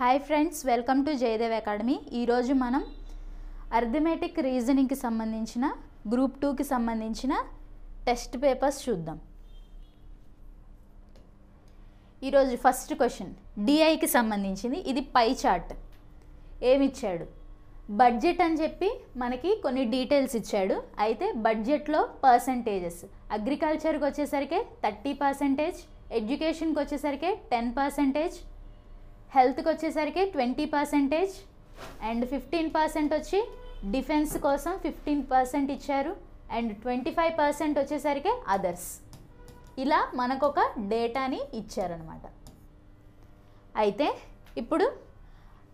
Hi friends, welcome to Jayadev academy. ఈరోజు మనం arithmetic రీజనింగ్కి సంబంధించిన గ్రూప్ 2కి సంబంధించిన టెస్ట్ పేపర్స్ చూద్దాం. ఈరోజు ఫస్ట్ క్వశ్చన్ డిఐకి సంబంధించింది. ఇది పై చార్ట్. ఏమిచ్చాడు? బడ్జెట్ అని చెప్పి మనకి కొన్ని డీటెయిల్స్ ఇచ్చాడు. అయితే బడ్జెట్లో పర్సంటేజెస్ అగ్రికల్చర్కి వచ్చేసరికి 30%, ఎడ్యుకేషన్కి వచ్చేసరికి 10%, హెల్త్కి వచ్చేసరికి 20% అండ్ 15% వచ్చి డిఫెన్స్ కోసం 15% ఇచ్చారు అండ్ 25% వచ్చేసరికి అదర్స్. ఇలా మనకు ఒక డేటాని ఇచ్చారనమాట. అయితే ఇప్పుడు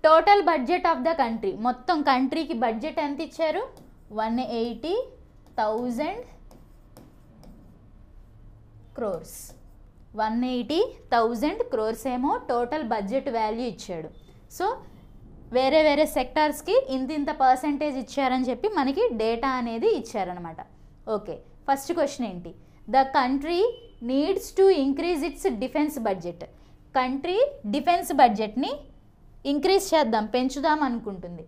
total budget of the country, మొత్తం కంట్రీకి బడ్జెట్ ఎంత ఇచ్చారు? 180,000 crores. 180,000 crores ఏమో టోటల్ బడ్జెట్ వాల్యూ ఇచ్చాడు. సో వేరే వేరే సెక్టార్స్కి ఇంత పర్సంటేజ్ ఇచ్చారని చెప్పి మనకి డేటా అనేది ఇచ్చారనమాట. ఓకే, ఫస్ట్ క్వశ్చన్ ఏంటి? The country needs to increase it's defence budget. Country defence బడ్జెట్ని ఇంక్రీజ్ చేద్దాం, పెంచుదాం అనుకుంటుంది.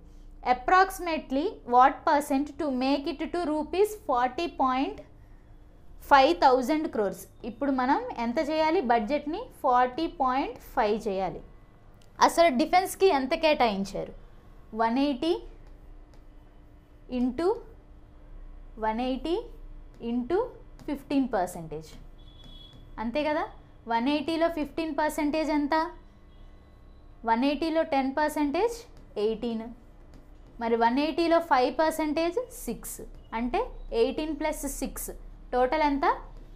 Approximately what percent to make it to ₹40.5,000 crores. ఇప్పుడు మనం ఎంత చేయాలి? బడ్జెట్ని 40.5 చేయాలి. అసలు డిఫెన్స్కి ఎంత కేటాయించారు? 180 ఇంటూ 15%. అంతే కదా? 180లో 15% ఎంత? 180లో 10% 18. మరి 180లో 5% 6. అంటే 18 + 6 టోటల్ ఎంత?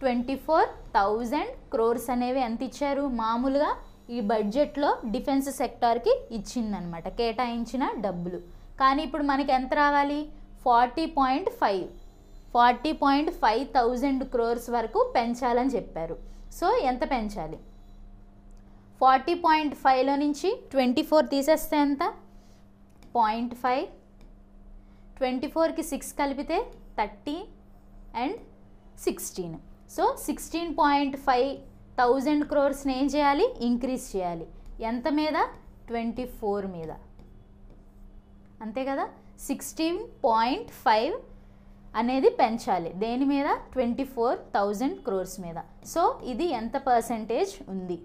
24,000 crores అనేవి ఎంత ఇచ్చారు? మామూలుగా ఈ బడ్జెట్లో డిఫెన్స్ సెక్టార్కి ఇచ్చిందనమాట, కేటాయించిన డబ్బులు. కానీ ఇప్పుడు మనకి ఎంత రావాలి? 40.5,000 crores వరకు పెంచాలని చెప్పారు. సో ఎంత పెంచాలి? 40.5లో నుంచి 24 తీసేస్తే ఎంత? 0.5. 24కి 6 కలిపితే 30 అండ్ 16. సో 16.5,000 crores ఏం చేయాలి? ఇంక్రీజ్ చేయాలి. ఎంత మీద? 24 మీద. అంతే కదా? 16.5 అనేది పెంచాలి. దేని మీద? 24,000 crores మీద. సో ఇది ఎంత పర్సంటేజ్ ఉంది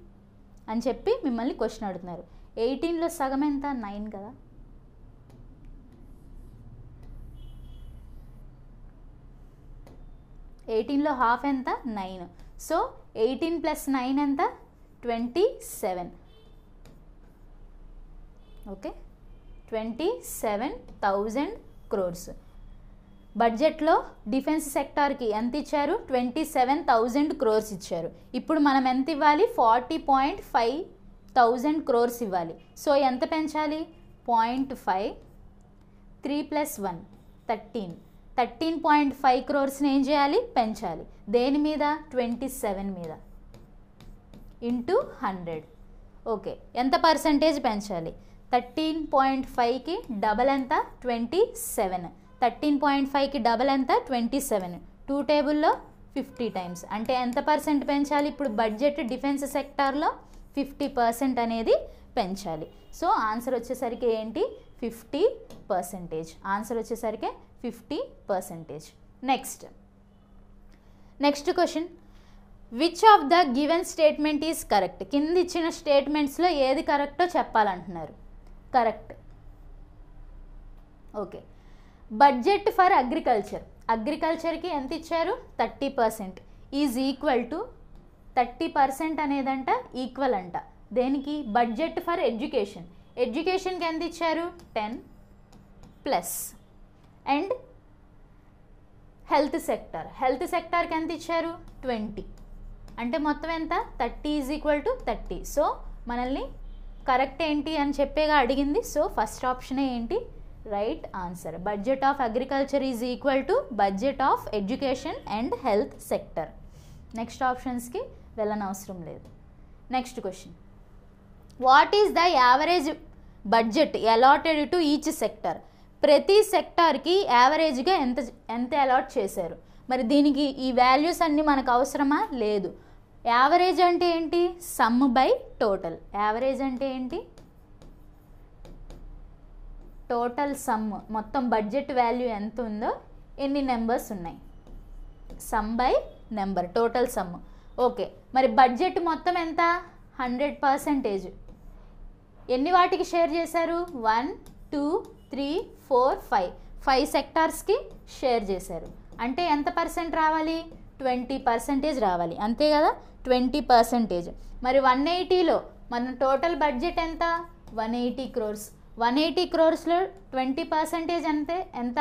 అని చెప్పి మిమ్మల్ని క్వశ్చన్ అడుగుతున్నారు. 18లో సగం ఎంత? 9 కదా. ఎయిటీన్లో హాఫ్ ఎంత? 9. సో 18 + 9 ఎంత? 27. Okay, 27,000 crores. బడ్జెట్లో డిఫెన్స్ సెక్టార్కి ఎంత ఇచ్చారు? 27,000 crores ఇచ్చారు. ఇప్పుడు మనం ఎంత ఇవ్వాలి? 40.5,000 crores ఇవ్వాలి. సో ఎంత పెంచాలి? 0.5. 3 + 1 13. 13.5 crores ఏం చేయాలి? పెంచాలి. దేని మీద? 27 మీద ఇంటూ 100. ఓకే, ఎంత పర్సంటేజ్ పెంచాలి? 13.5కి డబల్ ఎంత? 27. 13.5కి డబల్ ఎంత? 27. 2 టేబుల్లో 50 టైమ్స్. అంటే ఎంత పర్సెంట్ పెంచాలి? ఇప్పుడు బడ్జెట్ డిఫెన్స్ సెక్టార్లో 50% అనేది పెంచాలి. సో ఆన్సర్ వచ్చేసరికి ఏంటి? 50%. ఆన్సర్ వచ్చేసరికి 50%. Next question, which of the given statement is correct? కింద ఇచ్చిన స్టేట్మెంట్స్లో ఏది కరెక్టో చెప్పాలంటున్నారు. కరెక్ట్. ఓకే, బడ్జెట్ ఫర్ అగ్రికల్చర్కి ఎంత ఇచ్చారు? 30% ఈజ్ ఈక్వల్ టు 30% అనేదంట ఈక్వల్ అంట దేనికి? బడ్జెట్ ఫర్ ఎడ్యుకేషన్కి ఎంత ఇచ్చారు? 10+. అండ్ హెల్త్ సెక్టార్కి ఎంత ఇచ్చారు? 20. అంటే మొత్తం ఎంత? 30 ఈజ్ ఈక్వల్ టు 30. సో మనల్ని కరెక్ట్ ఏంటి అని చెప్పేగా అడిగింది. సో ఫస్ట్ ఆప్షనే ఏంటి? Right answer. Budget of agriculture is equal to budget of education and health sector. Next ఆప్షన్స్కి వెళ్ళనవసరం లేదు. Next question, what is the average budget allotted to each sector? ప్రతి సెక్టార్కి యావరేజ్గా ఎంత అలాట్ చేశారు? మరి దీనికి ఈ వాల్యూస్ అన్నీ మనకు అవసరమా? లేదు. యావరేజ్ అంటే ఏంటి? Sum by total. యావరేజ్ అంటే ఏంటి? టోటల్ సమ్ మొత్తం బడ్జెట్ వాల్యూ ఎంత ఉందో ఎన్ని నెంబర్స్ ఉన్నాయి, sum by number total some. Okay, మరి బడ్జెట్ మొత్తం ఎంత 100%. ఎన్ని వాటికి షేర్ చేశారు 1 2 3 4 5 సెక్టార్స్కి షేర్ చేశారు. అంటే ఎంత పర్సెంట్ రావాలి 20% రావాలి, అంతే కదా 20%. మరి 180లో మన టోటల్ బడ్జెట్ ఎంత 180 crores. 180 crores 20% అంతే ఎంత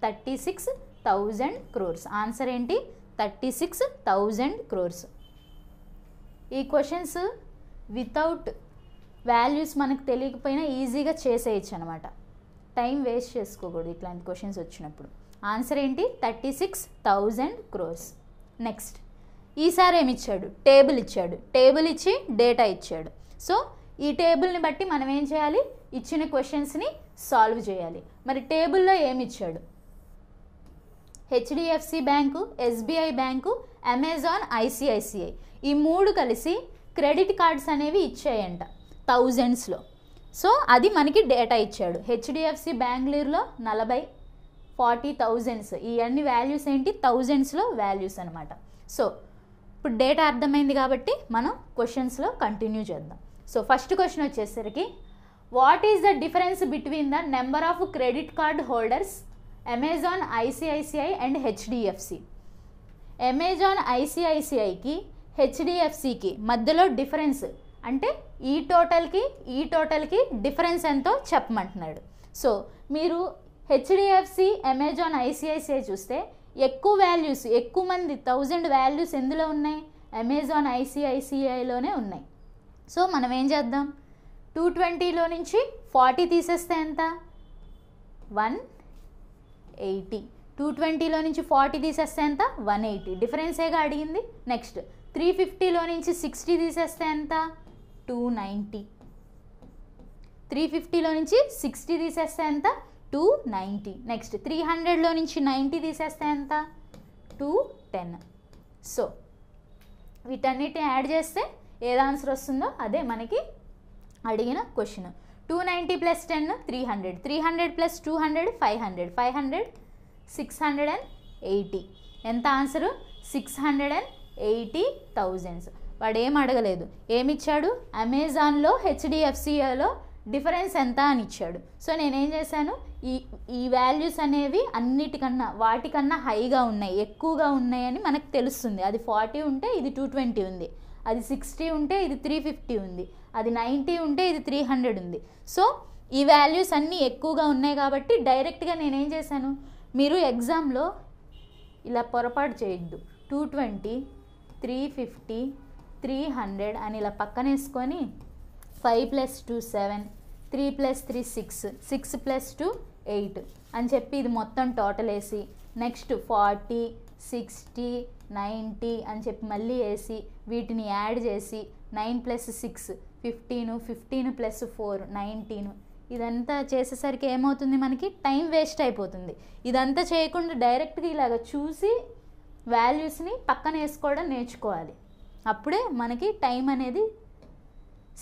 36,000 crores. ఆన్సర్ ఏంటి 36,000 crores. ఈ క్వశ్చన్స్ వితౌట్ వాల్యూస్ మనకు తెలియకపోయినా ఈజీగా చేసేయచ్చు అనమాట. టైం వేస్ట్ చేసుకోకూడదు ఇట్లాంటి క్వశ్చన్స్ వచ్చినప్పుడు. ఆన్సర్ ఏంటి 36,000 crores. నెక్స్ట్ ఈసారి ఏమి ఇచ్చాడు, టేబుల్ ఇచ్చాడు. టేబుల్ ఇచ్చి డేటా ఇచ్చాడు. సో ఈ టేబుల్ని బట్టి మనం ఏం చేయాలి, ఇచ్చిన క్వశ్చన్స్ని సాల్వ్ చేయాలి. మరి టేబుల్లో ఏమి ఇచ్చాడు, HDFC bank, SBI bank, Amazon, ICICI ఈ 3 కలిసి క్రెడిట్ కార్డ్స్ అనేవి ఇచ్చాయంట థౌజండ్స్లో. సో అది మనకి డేటా ఇచ్చాడు. హెచ్డిఎఫ్సి బెంగళూరులో 40,000 ఇవన్నీ వాల్యూస్ ఏంటి థౌజండ్స్లో వాల్యూస్ అనమాట. సో ఇప్పుడు డేటా అర్థమైంది కాబట్టి మనం క్వశ్చన్స్లో కంటిన్యూ చేద్దాం. సో ఫస్ట్ క్వశ్చన్ వచ్చేసరికి what is the difference between the number of credit card holders Amazon, ICICI and HDFC. Amazon, ఐసిఐసిఐకి, హెచ్డిఎఫ్సికి మధ్యలో డిఫరెన్స్ అంటే ఈ టోటల్కి డిఫరెన్స్ ఎంతో చెప్పమంటున్నాడు. సో మీరు హెచ్డిఎఫ్సి, అమెజాన్, ఐసిఐసిఐ చూస్తే ఎక్కువ వాల్యూస్, ఎక్కువ మంది 1000 వాల్యూస్ ఎందులో ఉన్నాయి, అమెజాన్, ఐసిఐసిఐలోనే ఉన్నాయి. సో మనం ఏం చేద్దాం, 220లో నుంచి 40 తీసేస్తే ఎంత 180. 220లో నుంచి 40 తీసేస్తే ఎంత 180. డిఫరెన్సేగా అడిగింది. నెక్స్ట్ 350లో నుంచి 60 తీసేస్తే ఎంత 290. 350లో నుంచి 60 తీసేస్తే ఎంత 290. నెక్స్ట్ 300లో నుంచి 90 తీసేస్తే ఎంత 210. సో వీటన్నిటిని యాడ్ చేస్తే ఏది ఆన్సర్ వస్తుందో అదే మనకి అడిగిన క్వశ్చన్. 290 + 10 300, 300 + 200 500, 500 680. ఎంత ఆన్సరు 680,000. వాడు ఏం అడగలేదు, ఏమిచ్చాడు అమెజాన్లో, హెచ్డిఎఫ్సిలో డిఫరెన్స్ ఎంత అని ఇచ్చాడు. సో నేనేం చేశాను, ఈ వాల్యూస్ అనేవి అన్నిటికన్నా వాటికన్నా హైగా ఉన్నాయి, ఎక్కువగా ఉన్నాయని మనకు తెలుస్తుంది. అది 40 ఉంటే ఇది 220 ఉంది, అది 60 ఉంటే ఇది 350 ఉంది, అది 90 ఉంటే ఇది 300 ఉంది. సో ఈ వాల్యూస్ అన్నీ ఎక్కువగా ఉన్నాయి కాబట్టి డైరెక్ట్గా నేనేం చేశాను, మీరు ఎగ్జామ్లో ఇలా పొరపాటు చేయొద్దు. 220, 350, 300 అని ఇలా పక్కనేసుకొని 5 + 2 7, 3 + 3 6, 6 + 2 8 అని చెప్పి ఇది మొత్తం టోటల్ వేసి నెక్స్ట్ 40, 60, 90 అని చెప్పి మళ్ళీ వేసి వీటిని యాడ్ చేసి 9 + 6 15, 15 + 4 19. ఇదంతా చేసేసరికి ఏమవుతుంది, మనకి టైం వేస్ట్ అయిపోతుంది. ఇదంతా చేయకుండా డైరెక్ట్గా ఇలాగ చూసి వాల్యూస్ని పక్కన వేసుకోవడం నేర్చుకోవాలి. అప్పుడే మనకి టైం అనేది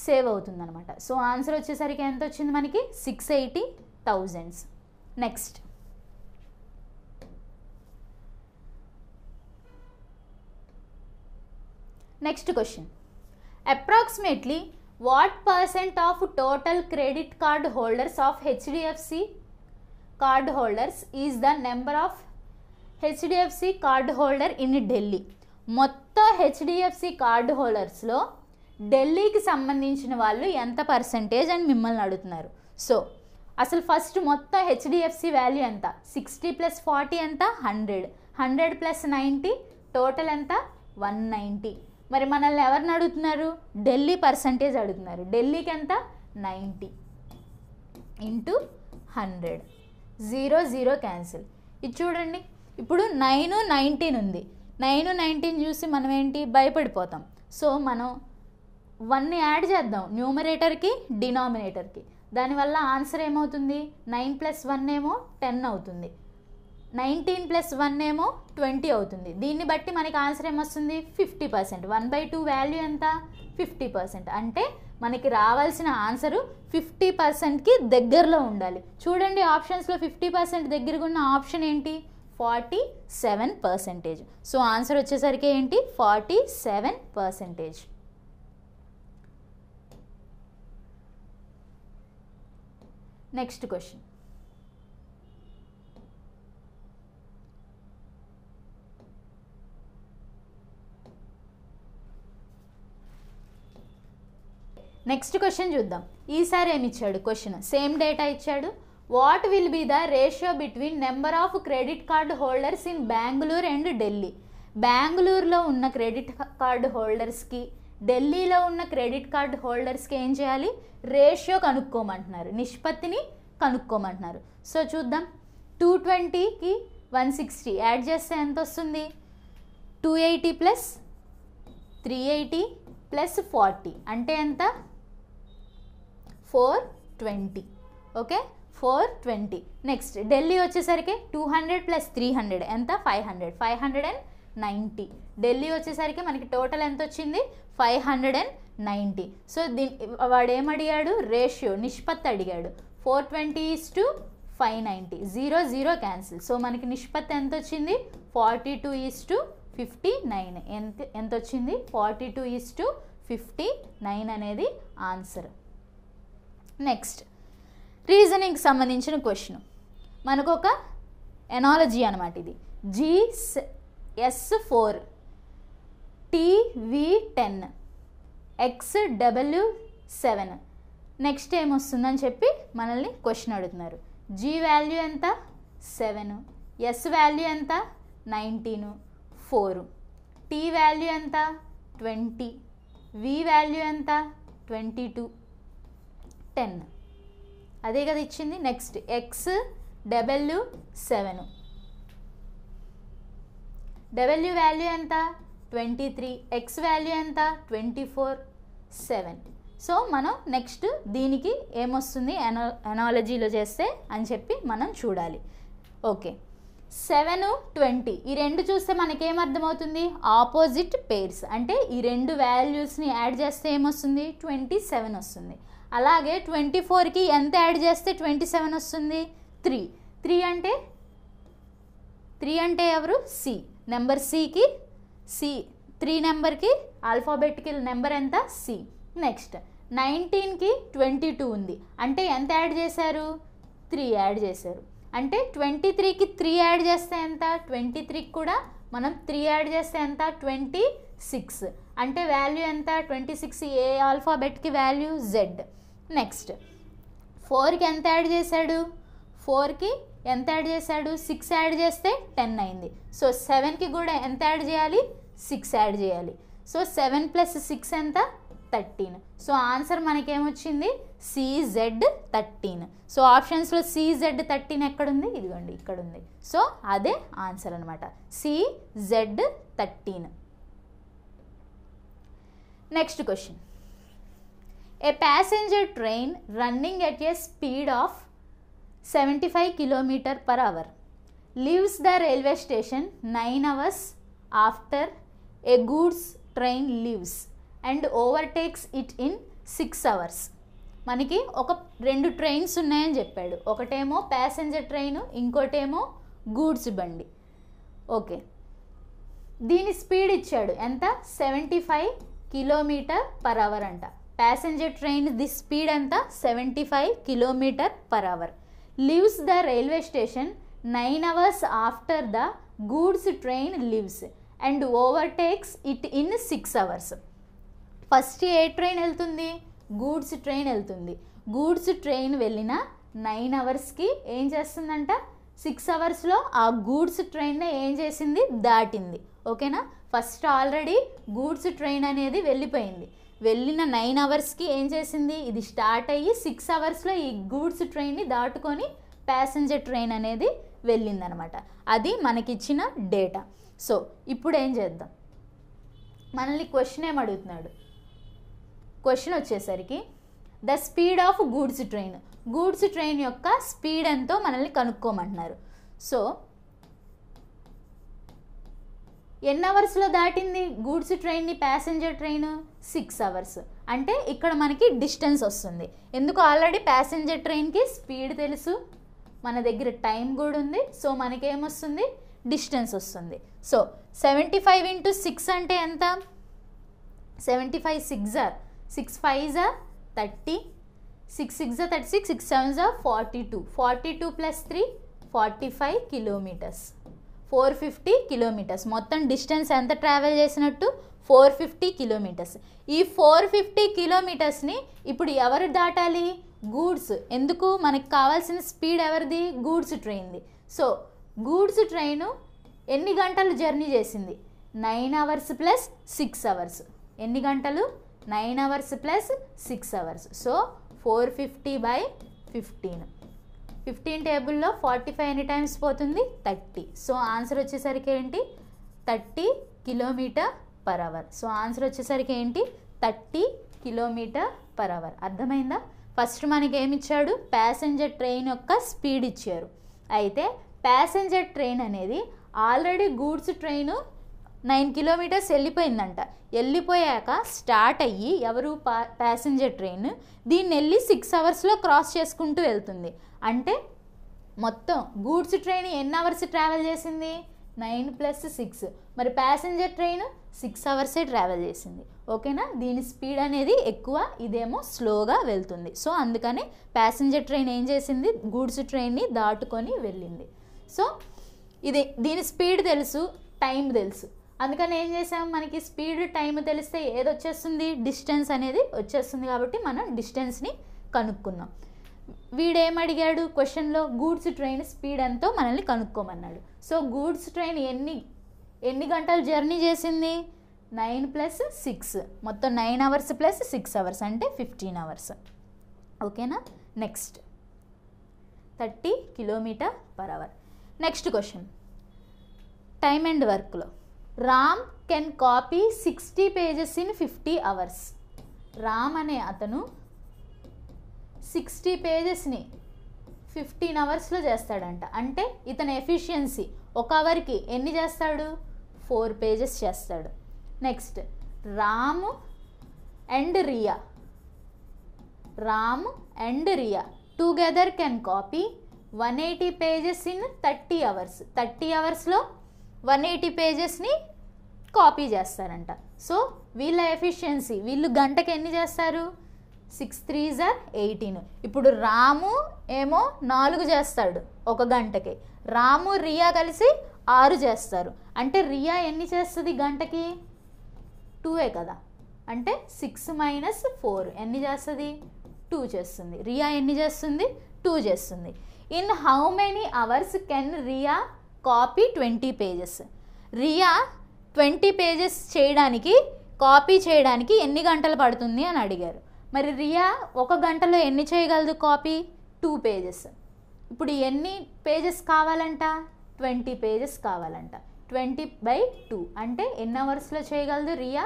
సేవ్ అవుతుంది అనమాట. సో ఆన్సర్ వచ్చేసరికి ఎంత వచ్చింది మనకి 680,000. Next question, approximately what percent of total credit card holders of HDFC card holders is the number of HDFC card holder in Delhi? మొత్తం హెచ్డిఎఫ్సి కార్డు హోల్డర్స్లో ఢిల్లీకి సంబంధించిన వాళ్ళు ఎంత పర్సెంటేజ్ అని మిమ్మల్ని అడుగుతున్నారు. సో అసలు ఫస్ట్ మొత్తం హెచ్డిఎఫ్సి వాల్యూ ఎంత, 60 + 40 ఎంత 100, 100 + 90 టోటల్ ఎంత 190. మరి మనల్ని ఎవరిని అడుగుతున్నారు, ఢిల్లీ పర్సంటేజ్ అడుగుతున్నారు. ఢిల్లీకి ఎంత 90 × 100, 0 0 క్యాన్సిల్. ఇది చూడండి, ఇప్పుడు 9 19 ఉంది. 9 19 చూసి మనం ఏంటి భయపడిపోతాం. సో మనం 1 యాడ్ చేద్దాం న్యూమరేటర్కి, డినామినేటర్కి. దానివల్ల ఆన్సర్ ఏమవుతుంది, 9 + 1 ఏమో 10 అవుతుంది, 19 + 1 ఏమో 20 అవుతుంది. దీన్ని బట్టి మనకి ఆన్సర్ ఏమొస్తుంది 50%. 1/2 వాల్యూ ఎంత 50%. అంటే మనకి రావాల్సిన ఆన్సరు 50%కి దగ్గరలో ఉండాలి. చూడండి ఆప్షన్స్లో 50% దగ్గరగా ఉన్న ఆప్షన్ ఏంటి? 47%. సో ఆన్సర్ వచ్చేసరికి ఏంటి? 47%. Next question. నెక్స్ట్ క్వశ్చన్ చూద్దాం. ఈసారి ఏమి ఇచ్చాడు క్వశ్చన్? సేమ్ డేటా ఇచ్చాడు. What will be the ratio between number of credit card holders in Bengaluru and Delhi? బెంగళూరులో ఉన్న క్రెడిట్ కార్డ్ హోల్డర్స్కి, ఢిల్లీలో ఉన్న క్రెడిట్ కార్డ్ హోల్డర్స్కి ఏం చేయాలి? రేషియో కనుక్కోమంటున్నారు, నిష్పత్తిని కనుక్కోమంటున్నారు. సో చూద్దాం. 220కి 160 యాడ్ చేస్తే ఎంత వస్తుంది? 280 ప్లస్ 380 ప్లస్ 40 అంటే ఎంత? 420. ఓకే, 420. నెక్స్ట్ ఢిల్లీ వచ్చేసరికి 200 ప్లస్ 300 ఎంత? 500. 590. ఢిల్లీ వచ్చేసరికి మనకి టోటల్ ఎంత వచ్చింది? 590. సో వాడు ఏమడిగాడు? రేషియో, నిష్పత్తి అడిగాడు. 420:590. 0 0 క్యాన్సిల్. సో మనకి నిష్పత్తి ఎంత వచ్చింది? 42:59. ఎంత వచ్చింది? 42:59 అనేది ఆన్సర్. నెక్స్ట్ రీజనింగ్ సంబంధించిన క్వశ్చన్. మనకు ఒక ఎనాలజీ అనమాట ఇది. GS4 TV10 XW7 నెక్స్ట్ ఏమొస్తుందని చెప్పి మనల్ని క్వశ్చన్ అడుగుతున్నారు. G వాల్యూ ఎంత? 7. S వాల్యూ ఎంత? 19. 4. T వాల్యూ ఎంత? 20. V వాల్యూ ఎంత? 22. 10. అదే కదా ఇచ్చింది. నెక్స్ట్ XW7 W వాల్యూ ఎంత? 23. X వాల్యూ ఎంత? 24. 7. సో మనం నెక్స్ట్ దీనికి ఏమొస్తుంది ఎనాలజీలో చేస్తే అని చెప్పి మనం చూడాలి. ఓకే, 7 20 ఈ రెండు చూస్తే మనకేమర్థమవుతుంది? Opposite pairs. అంటే ఈ రెండు వాల్యూస్ని యాడ్ చేస్తే ఏమొస్తుంది? 27 వస్తుంది. అలాగే 24కి ఎంత యాడ్ చేస్తే 27 వస్తుంది? 3. 3 అంటే ఎవరు? సి. నెంబర్ సికి సి. 3 నెంబర్కి ఆల్ఫాబెటికల్ నెంబర్ ఎంత? సి. నెక్స్ట్ 19కి 22 ఉంది. అంటే ఎంత యాడ్ చేశారు? 3 యాడ్ చేశారు. అంటే 23కి 3 యాడ్ చేస్తే ఎంత? 23కి కూడా మనం 3 యాడ్ చేస్తే ఎంత? 26. అంటే వాల్యూ ఎంత? 26. ఏ ఆల్ఫాబెట్కి వాల్యూ? జెడ్. నెక్స్ట్ 4కి ఎంత యాడ్ చేశాడు? 4కి ఎంత యాడ్ చేశాడు? 6 యాడ్ చేస్తే 10 అయింది. సో 7కి కూడా ఎంత యాడ్ చేయాలి? 6 యాడ్ చేయాలి. సో 7 + 6 ఎంత? 13. So answer మనకేమొచ్చింది? CZ13. సో ఆప్షన్స్లో CZ13 ఎక్కడుంది? ఇదిగోండి ఇక్కడ ఉంది. సో అదే ఆన్సర్ అనమాట, CZ13. Next question. A passenger train running at a speed of 75 km/h leaves the railway station 9 hours after a goods train leaves and overtakes it in 6 hours. మనకి ఒక 2 trains ఉన్నాయని చెప్పాడు. ఒకటేమో ప్యాసింజర్ ట్రైన్, ఇంకోటేమో goods బండి. Okay, దీని speed ఇచ్చాడు ఎంత? 75 km/h అంట. ప్యాసింజర్ ట్రైన్ ది స్పీడ్ ఎంత? 75 km/h. Leaves the railway station 9 hours after the goods train leaves and overtakes it in 6 hours. First A train వెళ్తుంది? గూడ్స్ ట్రైన్ వెళ్తుంది. Goods train వెళ్ళిన 9 hours ఏం చేస్తుందంట? 6 hours ఆ గూడ్స్ ట్రైన్ ఏం చేసింది? దాటింది. ఓకేనా? ఫస్ట్ ఆల్రెడీ గూడ్స్ ట్రైన్ అనేది వెళ్ళిపోయింది. వెళ్ళిన 9 hours ఏం చేసింది? ఇది స్టార్ట్ అయ్యి 6 hours ఈ గూడ్స్ ట్రైన్ని దాటుకొని ప్యాసింజర్ ట్రైన్ అనేది వెళ్ళిందనమాట. అది మనకిచ్చిన డేటా. సో ఇప్పుడు ఏం చేద్దాం? మనల్ని క్వశ్చన్ ఏం అడుగుతున్నాడు? క్వశ్చన్ వచ్చేసరికి the speed of goods train, goods train యొక్క స్పీడ్ ఎంతో మనల్ని కనుక్కోమంటున్నారు. సో ఎన్ని అవర్స్లో దాటింది గూడ్స్ ట్రైన్ని ప్యాసింజర్ ట్రైన్? 6 అవర్స్. అంటే ఇక్కడ మనకి డిస్టెన్స్ వస్తుంది. ఎందుకు? ఆల్రెడీ ప్యాసింజర్ ట్రైన్కి స్పీడ్ తెలుసు, మన దగ్గర టైం కూడా ఉంది. సో మనకేమొస్తుంది? డిస్టెన్స్ వస్తుంది. సో 75 × 6 అంటే ఎంత? 75 6 5 30, 6 6 36, 6 7 42, 42 + 3 45 కిలోమీటర్స్, 450 కిలోమీటర్స్. మొత్తం డిస్టెన్స్ ఎంత ట్రావెల్ చేసినట్టు? 450 కిలోమీటర్స్. ఈ 450 కిలోమీటర్స్ని ఇప్పుడు ఎవరు దాటాలి? గూడ్స్. ఎందుకు? మనకు కావాల్సిన స్పీడ్ ఎవరిది? గూడ్స్ ట్రైన్ది. సో గూడ్స్ ట్రైను ఎన్ని గంటలు జర్నీ చేసింది? 9 అవర్స్ + 6 అవర్స్. ఎన్ని గంటలు? 9 అవర్స్ + 6 అవర్స్. సో 450/15. 15 టేబుల్లో 45 ఎన్ని టైమ్స్ పోతుంది? 30. సో ఆన్సర్ వచ్చేసరికి ఏంటి? 30 km/h. సో ఆన్సర్ వచ్చేసరికి ఏంటి? 30 km/h. అర్థమైందా? ఫస్ట్ మనకి ఏమి ఇచ్చాడు? ప్యాసింజర్ ట్రైన్ యొక్క స్పీడ్ ఇచ్చారు. అయితే ప్యాసింజర్ ట్రైన్ అనేది ఆల్రెడీ గూడ్స్ ట్రైన్ 9 కిలోమీటర్స్ వెళ్ళిపోయిందంట. వెళ్ళిపోయాక స్టార్ట్ అయ్యి ఎవరు? ప్యాసింజర్ ట్రైన్ దీన్ని వెళ్ళి 6 అవర్స్లో క్రాస్ చేసుకుంటూ వెళ్తుంది. అంటే మొత్తం గూడ్స్ ట్రైన్ ఎన్ని అవర్స్ ట్రావెల్ చేసింది? 9 + 6. మరి ప్యాసింజర్ ట్రైన్ 6 అవర్సే ట్రావెల్ చేసింది. ఓకేనా? దీని స్పీడ్ అనేది ఎక్కువ, ఇదేమో స్లోగా వెళ్తుంది. సో అందుకని ప్యాసింజర్ ట్రైన్ ఏం చేసింది? గూడ్స్ ట్రైన్ని దాటుకొని వెళ్ళింది. సో దీని స్పీడ్ తెలుసు, టైం తెలుసు. అందుకని ఏం చేసాం? మనకి స్పీడ్ టైం తెలిస్తే ఏది వచ్చేస్తుంది? డిస్టెన్స్ అనేది వచ్చేస్తుంది. కాబట్టి మనం డిస్టెన్స్ని కనుక్కున్నాం. వీడేమడిగాడు క్వశ్చన్లో? గూడ్స్ ట్రైన్ స్పీడ్ ఎంతో మనల్ని కనుక్కోమన్నాడు. సో గూడ్స్ ట్రైన్ ఎన్ని గంటలు జర్నీ చేసింది? 9 + 6. మొత్తం 9 అవర్స్ + 6 అవర్స్ అంటే 15 అవర్స్. ఓకేనా? Next 30 km/h. Next question time and వర్క్లో. Ram can copy 60 pages in 50 hours. Ram అనే అతను 60 పేజెస్ని 15 అవర్స్లో చేస్తాడంట. అంటే ఇతని ఎఫిషియన్సీ ఒక అవర్కి ఎన్ని చేస్తాడు? 4 pages చేస్తాడు. Next Ramu and Riya together can copy 180 pages in 30 hours. 30 అవర్స్లో 180 పేజెస్ని కాపీ చేస్తారంట. సో వీళ్ళ ఎఫిషియన్సీ, వీళ్ళు గంటకి ఎన్ని చేస్తారు? 6 3s 18. ఇప్పుడు రాము ఏమో 4 చేస్తాడు ఒక గంటకి, రాము రియా కలిసి 6 చేస్తారు. అంటే రియా ఎన్ని చేస్తుంది గంటకి? 2 కదా. అంటే 6 - 4 ఎన్ని చేస్తుంది? 2 చేస్తుంది. రియా ఎన్ని చేస్తుంది? 2 చేస్తుంది. In how many hours can Riya copy 20 pages? Riya 20 pages చేయడానికి, కాపీ చేయడానికి ఎన్ని గంటలు పడుతుంది అని అడిగారు. మరి రియా ఒక గంటలో ఎన్ని చేయగలదు కాపీ? 2 pages. ఇప్పుడు ఎన్ని పేజెస్ కావాలంట? 20 pages కావాలంట. 20/2 అంటే ఎన్ని అవర్స్లో చేయగలదు రియా?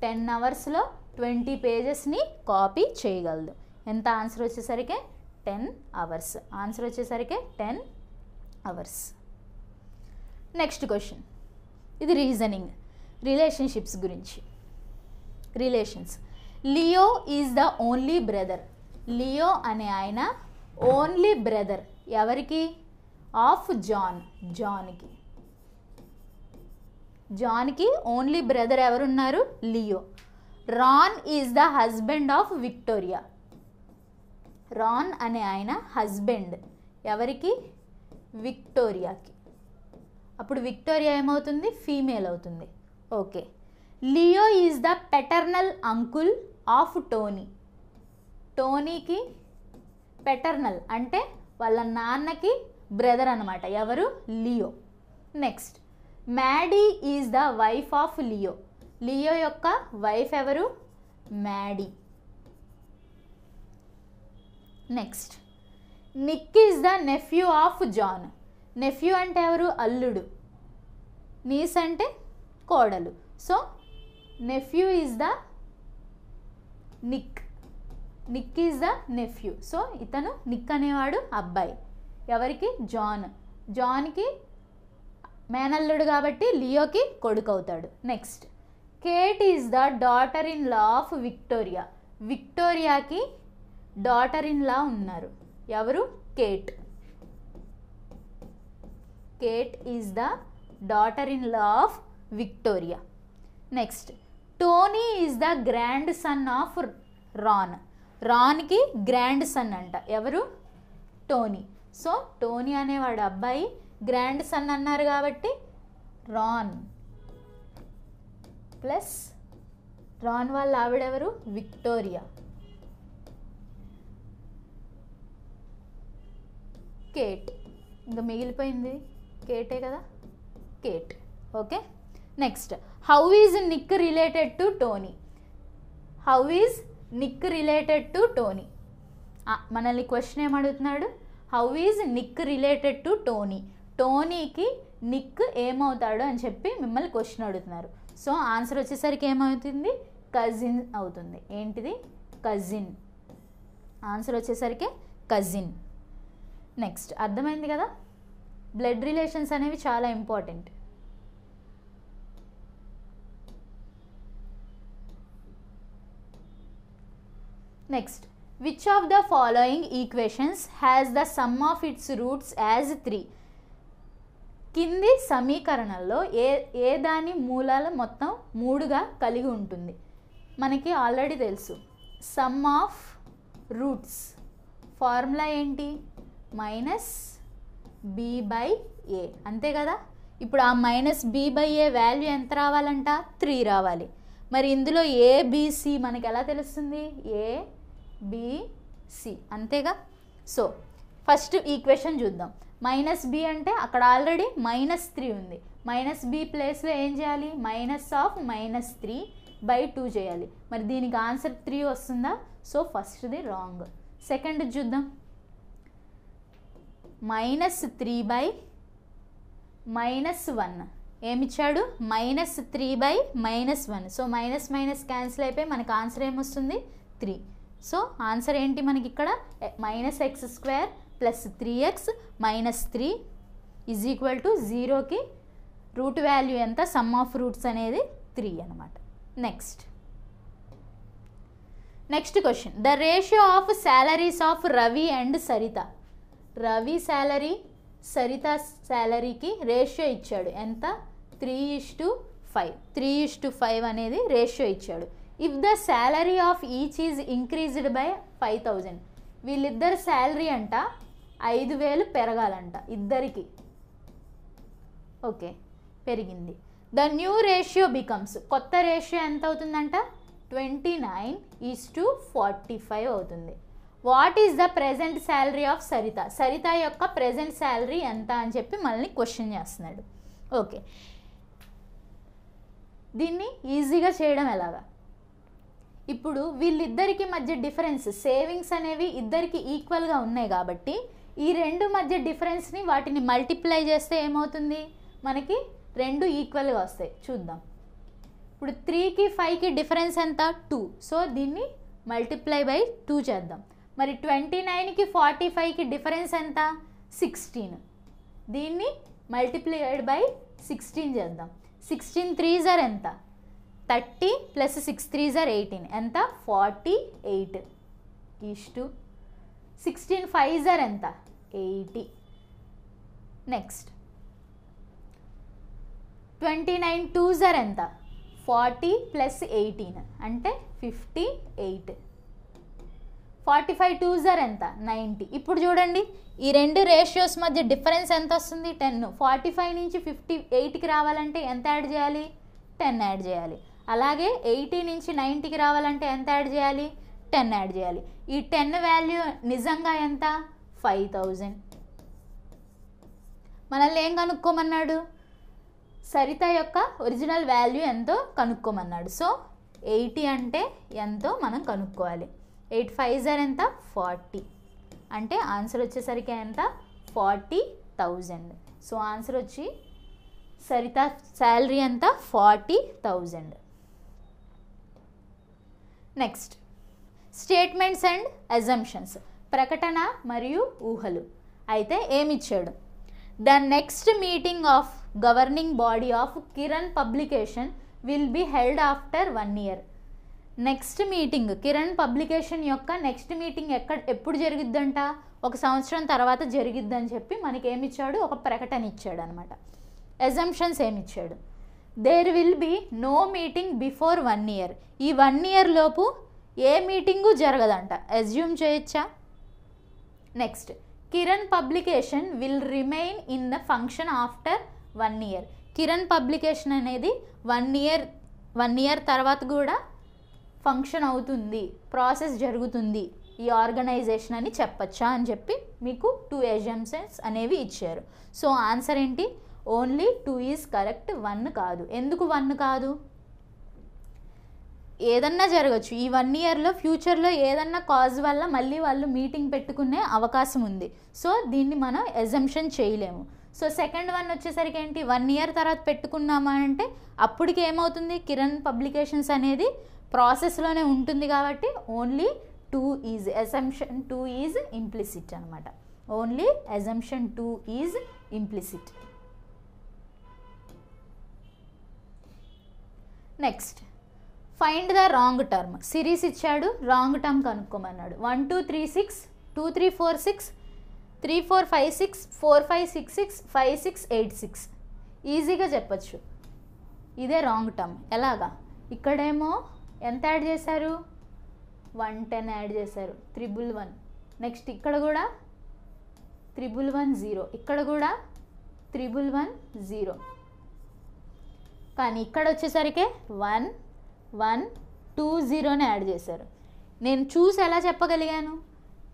10 అవర్స్లో 20 పేజెస్ని కాపీ చేయగలదు. ఎంత? ఆన్సర్ వచ్చేసరికి 10 hours. ఆన్సర్ వచ్చేసరికి 10 hours. నెక్స్ట్ క్వశ్చన్, ఇది రీజనింగ్, రిలేషన్షిప్స్ గురించి. Relations. Leo is the only brother. Leo అనే ఆయన ఓన్లీ బ్రదర్ ఎవరికి? ఆఫ్ జాన్కి ఓన్లీ బ్రదర్ ఎవరున్నారు? Leo. Ron is the husband of Victoria. Ron అనే ఆయన హస్బెండ్ ఎవరికి? విక్టోరియాకి. అప్పుడు విక్టోరియా ఏమవుతుంది? ఫీమేల్ అవుతుంది. Okay. Leo is the paternal uncle of Tony. టోనీకి పెటర్నల్ అంటే వాళ్ళ నాన్నకి బ్రదర్ అనమాట. ఎవరు? Leo. Next, Maddy is the wife of Leo. Leo యొక్క వైఫ్ ఎవరు? Maddy. Next, Nick is the nephew of John. Nephew అంటే ఎవరు? అల్లుడు. నీస్ అంటే కోడలు. So nephew is the Nick. Nick is the nephew. So ఇతను నిక్ అనేవాడు అబ్బాయి. ఎవరికి? జాన్కి మేనల్లుడు కాబట్టి లియోకి కొడుకు అవుతాడు. Next, Kate is the daughter in law of Victoria. విక్టోరియాకి డాటర్ ఇన్ లా ఉన్నారు. ఎవరు? Kate. Kate is the daughter in law of Victoria. Next, Tony is the grandson of Ron. రాన్కి గ్రాండ్ సన్ అంట. ఎవరు? Tony. So Tony అనేవాడు అబ్బాయి, grand son అన్నారు కాబట్టి రాన్ ప్లస్ రాన్ వాళ్ళ ఆవిడెవరు? విక్టోరియా. కేట్. ఇంకా మిగిలిపోయింది కేటే కదా, Kate. Okay. Next, how is Nick related to Tony. How is Nick related to Tony. మనల్ని క్వశ్చన్ ఏమడుగుతున్నాడు? How is Nick related to Tony. టోనీకి నిక్ ఏమవుతాడు అని చెప్పి మిమ్మల్ని క్వశ్చన్ అడుగుతున్నారు. సో ఆన్సర్ వచ్చేసరికి ఏమవుతుంది? కజిన్ అవుతుంది. ఏంటిది? కజిన్. ఆన్సర్ వచ్చేసరికి కజిన్. నెక్స్ట్, అర్థమైంది కదా, బ్లడ్ రిలేషన్స్ అనేవి చాలా important. Next, which of the following equations has the sum of it's roots as 3. కింది సమీకరణంలో ఏ దాని మూలాలు మొత్తం 3గా కలిగి ఉంటుంది? మనకి ఆల్రెడీ తెలుసు. సమ్ ఆఫ్ రూట్స్ ఫార్ములా ఏంటి? -b/a. అంతే కదా. ఇప్పుడు ఆ -b/a వాల్యూ ఎంత రావాలంట? 3 రావాలి. మరి ఇందులో ABC మనకి ఎలా తెలుస్తుంది? ABC అంతేగా. సో ఫస్ట్ ఈక్వేషన్ చూద్దాం. -b అంటే అక్కడ ఆల్రెడీ -3 ఉంది. -b ప్లేస్లో ఏం చేయాలి? -3/2 చేయాలి. మరి దీనికి ఆన్సర్ 3 వస్తుందా? సో ఫస్ట్ది రాంగ్. సెకండ్ చూద్దాం. -3/-1 ఏమిచ్చాడు? -3/-1. సో మైనస్ మైనస్ క్యాన్సిల్ అయిపోయి మనకు ఆన్సర్ ఏమొస్తుంది? 3. సో ఆన్సర్ ఏంటి మనకి ఇక్కడ? -x² + 3x - 3 = 0కి రూట్ వాల్యూ ఎంత? సమ్ ఆఫ్ రూట్స్ అనేది 3 అనమాట. Next question, the ratio of salaries of Ravi and Saritha. Ravi salary, Saritha శాలరీకి రేషియో ఇచ్చాడు. ఎంత? 3:5. 3:5 అనేది రేషియో ఇచ్చాడు. If the salary of each is increased by 5,000. వీళ్ళిద్దరు శాలరీ అంట 5,000 పెరగాలంట ఇద్దరికి. ఓకే, పెరిగింది. The new ratio becomes. కొత్త రేషియో ఎంత అవుతుందంట? 29:45 అవుతుంది. What is the present salary of Saritha. Saritha యొక్క ప్రెజెంట్ శాలరీ ఎంత అని చెప్పి మనల్ని క్వశ్చన్ చేస్తున్నాడు. ఓకే, దీన్ని ఈజీగా చేయడం ఎలాగా? ఇప్పుడు వీళ్ళిద్దరికి మధ్య డిఫరెన్స్, సేవింగ్స్ అనేవి ఇద్దరికి ఈక్వల్గా ఉన్నాయి కాబట్టి ఈ రెండు మధ్య డిఫరెన్స్ని వాటిని మల్టిప్లై చేస్తే ఏమవుతుంది? మనకి రెండు ఈక్వల్గా వస్తాయి. చూద్దాం. ఇప్పుడు 3కి 5కి డిఫరెన్స్ ఎంత? 2. సో దీన్ని మల్టిప్లై బై 2 చేద్దాం. మరి 29కి 45కి డిఫరెన్స్ ఎంత? 16. దీన్ని మల్టిప్లైడ్ బై 16 చేద్దాం. 16 3s ఎంత? 30 + 6 3s 18. ఎంత? 48. 16 5s ఎంత? 80. నెక్స్ట్ 29 2s ఎంత? 40 + 18 అంటే 58. 45 2s ఎంత? 90. ఇప్పుడు చూడండి, ఈ రెండు రేషియోస్ మధ్య డిఫరెన్స్ ఎంత వస్తుంది? 10. 45 నుంచి 58కి రావాలంటే ఎంత యాడ్ చేయాలి? 10 యాడ్ చేయాలి. అలాగే 80 నుంచి 90కి రావాలంటే ఎంత యాడ్ చేయాలి? 10 యాడ్ చేయాలి. ఈ 10 వాల్యూ నిజంగా ఎంత? 5,000. మనల్ని ఏం కనుక్కోమన్నాడు? సరిత యొక్క ఒరిజినల్ వాల్యూ ఎంతో కనుక్కోమన్నాడు. సో 80 అంటే ఎంతో మనం కనుక్కోవాలి. 8 5s ఎంత? 40. అంటే ఆన్సర్ వచ్చేసరికి ఎంత? 40,000. సో ఆన్సర్ వచ్చి సరిత శాలరీ ఎంత? 40,000. Next, statements and assumptions. ప్రకటన మరియు ఊహలు. అయితే ఏమిచ్చాడు? The next meeting of governing body of Kiran publication will be held after 1 year. Next meeting Kiran publication యొక్క నెక్స్ట్ మీటింగ్ ఎప్పుడు జరిగిద్దంట, 1 సంవత్సరం తర్వాత జరిగిద్దని చెప్పి మనకి ఏమి ఇచ్చాడు, ఒక ప్రకటన ఇచ్చాడు అనమాట. అజంప్షన్స్ ఏమి ఇచ్చాడు, there will be no meeting before 1 year. ఈ 1 year లోపు ఏ మీటింగు జరగదంట. అజ్యూమ్ చేయొచ్చా? Next, Kiran publication will remain in the function after 1 year. Kiran publication అనేది 1 year తర్వాత కూడా ఫంక్షన్ అవుతుంది, ప్రాసెస్ జరుగుతుంది ఈ ఆర్గనైజేషన్ అని చెప్పచ్చా అని చెప్పి మీకు 2 అజంప్షన్స్ అనేవి ఇచ్చారు. సో ఆన్సర్ ఏంటి, ఓన్లీ 2 ఈజ్ కరెక్ట్, 1 కాదు. ఎందుకు 1 కాదు? ఏదన్నా జరగచ్చు ఈ 1 yearలో, ఫ్యూచర్లో ఏదన్నా కాజ్ వల్ల మళ్ళీ వాళ్ళు మీటింగ్ పెట్టుకునే అవకాశం ఉంది. సో దీన్ని మనం అజంప్షన్ చేయలేము. సో సెకండ్ వన్ వచ్చేసరికి ఏంటి, 1 year తర్వాత పెట్టుకున్నామా అంటే అప్పటికి ఏమవుతుంది, కిరణ్ పబ్లికేషన్స్ అనేది ప్రాసెస్లోనే ఉంటుంది కాబట్టి only 2 is assumption 2 is implicit అనమాట. Only assumption 2 is implicit. Next, find the wrong term. Series ఇచ్చాడు, రాంగ్ టర్మ్ కనుక్కోమన్నాడు. 1 2 3 6 2 3 4 6 3 4 5 6 4 5 6 6 5 6 8 6 ఈజీగా చెప్పచ్చు. ఇదే రాంగ్ టర్మ్. ఎలాగా, ఇక్కడేమో ఎంత యాడ్ చేశారు, 110 యాడ్ చేశారు, 111. నెక్స్ట్ ఇక్కడ కూడా 111 0, ఇక్కడ కూడా 111 0. కానీ ఇక్కడ వచ్చేసరికి 1 1 2 0ని యాడ్ చేశారు. నేను చూసి ఎలా చెప్పగలిగాను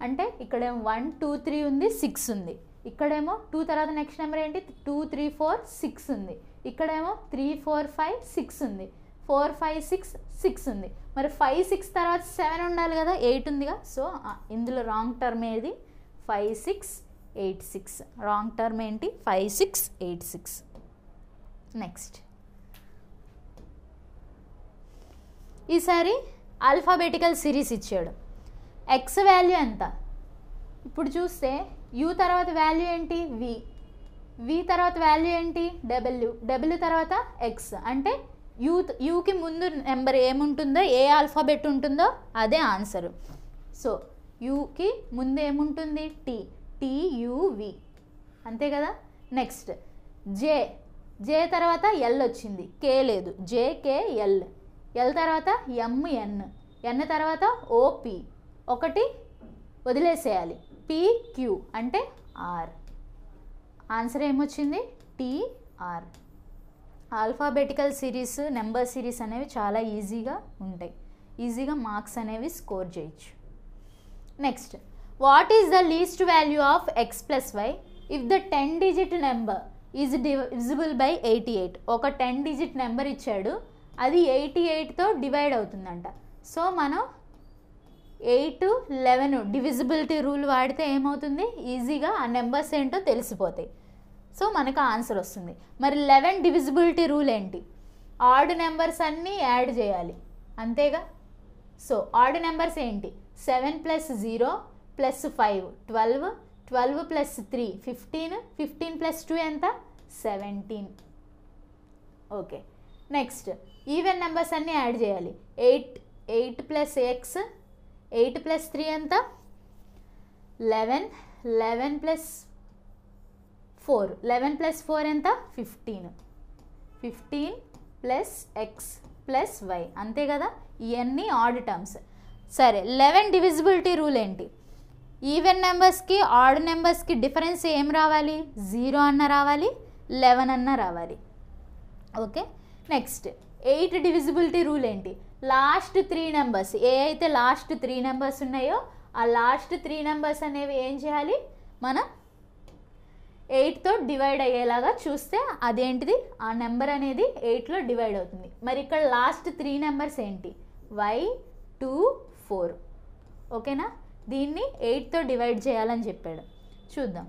అంటే ఇక్కడేమో 1 2 3 ఉంది, 6 ఉంది. ఇక్కడేమో 2 తర్వాత నెక్స్ట్ నెంబర్ ఏంటి, 2 3 4 6 ఉంది. ఇక్కడేమో 3 4 5 6 ఉంది, 4 5 6 6 ఉంది. మరి 5 6 తర్వాత 7 ఉండాలి కదా, 8 ఉందిగా. సో ఇందులో రాంగ్ టర్మ్ ఏది, 5 6 8 6. రాంగ్ టర్మ్ ఏంటి, 5 6 8 6. నెక్స్ట్, ఈసారి ఆల్ఫాబెటికల్ సిరీస్ ఇచ్చాడు. ఎక్స్ వాల్యూ ఎంత, ఇప్పుడు చూస్తే యూ తర్వాత వాల్యూ ఏంటి, వి తర్వాత వాల్యూ ఏంటి, డబ్ల్యూ తర్వాత ఎక్స్. అంటే యూకి ముందు నెంబర్ ఏముంటుందో, ఏ ఆల్ఫాబెట్ ఉంటుందో అదే ఆన్సరు. సో యూకి ముందు ఏముంటుంది, టియువి, అంతే కదా. నెక్స్ట్, జే తర్వాత ఎల్ వచ్చింది, కే లేదు, జేకేఎల్. ఎల్ తర్వాత ఎన్ తర్వాత ఓపి, ఒకటి వదిలేసేయాలి, పిక్యూ అంటే ఆర్. ఆన్సర్ ఏమొచ్చింది, T R. Alphabetical series, number series అనేవి చాలా ఈజీగా ఉంటాయి, ఈజీగా మార్క్స్ అనేవి స్కోర్ చేయొచ్చు. Next, what is the least value of X plus Y if the 10 digit number is divisible by 88. ఒక 10 digit నెంబర్ ఇచ్చాడు, అది 88తో డివైడ్ అవుతుందంట. సో మనం 8 11 డివిజిబిలిటీ రూల్ వాడితే ఏమవుతుంది, ఈజీగా ఆ నెంబర్స్ ఏంటో తెలిసిపోతాయి. సో మనకు ఆన్సర్ వస్తుంది. మరి 11 డివిజిబిలిటీ రూల్ ఏంటి, ఆడ్ నెంబర్స్ అన్నీ యాడ్ చేయాలి, అంతేగా. సో ఆడ్ నెంబర్స్ ఏంటి, 7 + 0 + 5 12, 12 + 3 15, 15 + 2 ఎంత, 17. ఓకే. నెక్స్ట్, ఈవెన్ నెంబర్స్ అన్నీ యాడ్ చేయాలి. 8 + x 8 + 3 ఎంత, 11, 11 + 4 11 + 4 ఎంత, 15, 15 + x + y, అంతే కదా. ఇవన్నీ ఆడ్ టర్మ్స్. సరే, 11 డివిజిబిలిటీ రూల్ ఏంటి, ఈవెన్ నెంబర్స్కి ఆడ్ నెంబర్స్కి డిఫరెన్స్ ఏం రావాలి, 0 అన్న రావాలి, 11 అన్న రావాలి. ఓకే. నెక్స్ట్, 8 డివిజిబిలిటీ రూల్ ఏంటి, లాస్ట్ 3 నెంబర్స్ ఏ అయితే లాస్ట్ 3 నెంబర్స్ ఉన్నాయో ఆ లాస్ట్ 3 నెంబర్స్ అనేవి ఏం చేయాలి, మనం 8తో డివైడ్ అయ్యేలాగా చూస్తే అదేంటిది, ఆ నెంబర్ అనేది 8లో డివైడ్ అవుతుంది. మరి ఇక్కడ లాస్ట్ 3 నెంబర్స్ ఏంటి, y 2 4. ఓకేనా. దీన్ని 8తో డివైడ్ చేయాలని చెప్పాడు. చూద్దాం.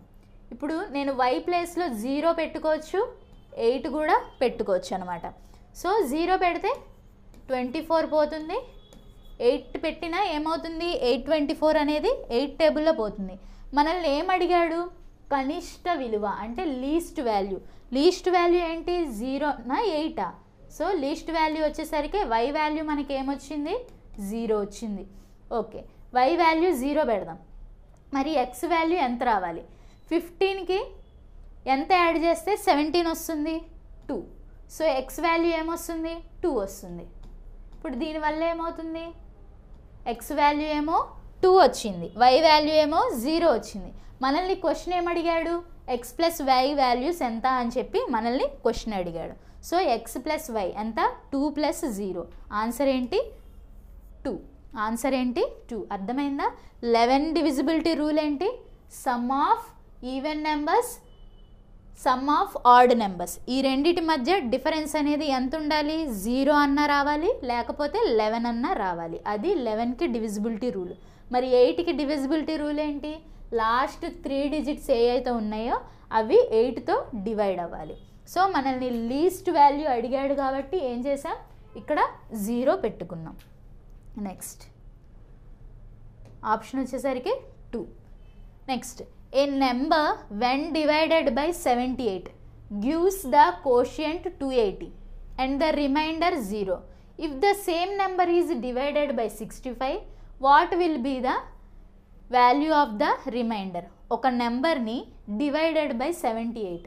ఇప్పుడు నేను y ప్లేస్లో 0 పెట్టుకోవచ్చు, 8 కూడా పెట్టుకోవచ్చు అనమాట. సో 0 పెడితే 24 పోతుంది, 8 పెట్టినా ఏమవుతుంది, 824 అనేది 8 టేబుల్లో పోతుంది. మనల్ని ఏం అడిగాడు, కనిష్ట విలువ అంటే లీస్ట్ వాల్యూ. లీస్ట్ వాల్యూ ఏంటి 0నా 8ఆ? సో లీస్ట్ వాల్యూ వచ్చేసరికి y వాల్యూ మనకి ఏమొచ్చింది 0 వచ్చింది. ఓకే, y వాల్యూ 0 పెడదాం. మరి x వాల్యూ ఎంత రావాలి? 15కి ఎంత యాడ్ చేస్తే 17 వస్తుంది? 2. సో x వాల్యూ ఏమొస్తుంది? 2 వస్తుంది. ఇప్పుడు దీనివల్ల ఏమవుతుంది? x వాల్యూ ఏమో 2 వచ్చింది, y వాల్యూ ఏమో 0 వచ్చింది. మనల్ని క్వశ్చన్ ఏమడిగాడు? x ప్లస్ y వాల్యూస్ ఎంత అని చెప్పి మనల్ని క్వశ్చన్ అడిగాడు. సో x ప్లస్ y ఎంత? 2 ప్లస్ 0. ఆన్సర్ ఏంటి? 2. ఆన్సర్ ఏంటి? 2. అర్థమైందా? 11 డివిజిబిలిటీ రూల్ ఏంటి? Some of even numbers, some of odd numbers, ఈ రెండిటి మధ్య డిఫరెన్స్ అనేది ఎంత ఉండాలి? 0 అన్నా రావాలి, లేకపోతే 11 అన్నా రావాలి. అది 11కి డివిజిబిలిటీ రూల్. మరి 8కి డివిజిబిలిటీ రూల్ ఏంటి? లాస్ట్ 3 డిజిట్స్ ఏ అయితే ఉన్నాయో అవి 8తో డివైడ్ అవ్వాలి. సో మనల్ని లీస్ట్ వాల్యూ అడిగాడు కాబట్టి ఏం చేసాం? ఇక్కడ 0 పెట్టుకున్నాం. నెక్స్ట్ ఆప్షన్ వచ్చేసరికి 2. Next, a number when divided by 78 gives the quotient 280 and the remainder 0. If the same number is divided by 65, what will be the value of the remainder? ఒక నెంబర్ని divided by 78,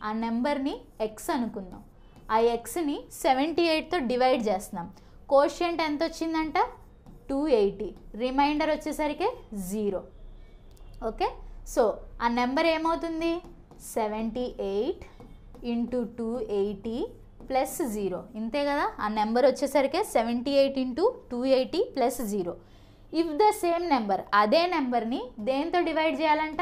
ఆ నెంబర్ని x అనుకుందాం. ఆ xని 78తో divide చేస్తున్నాం. Quotient ఎంత వచ్చిందంట? 280. రిమైండర్ వచ్చేసరికి 0. ఓకే, సో ఆ నెంబర్ ఏమవుతుంది? 78 ఇంటూ 280 ప్లస్ 0. ఇంతే కదా? ఆ నెంబర్ వచ్చేసరికి 78 into 280 plus 0. If the same number, అదే నెంబర్ని దేంతో డివైడ్ చేయాలంట?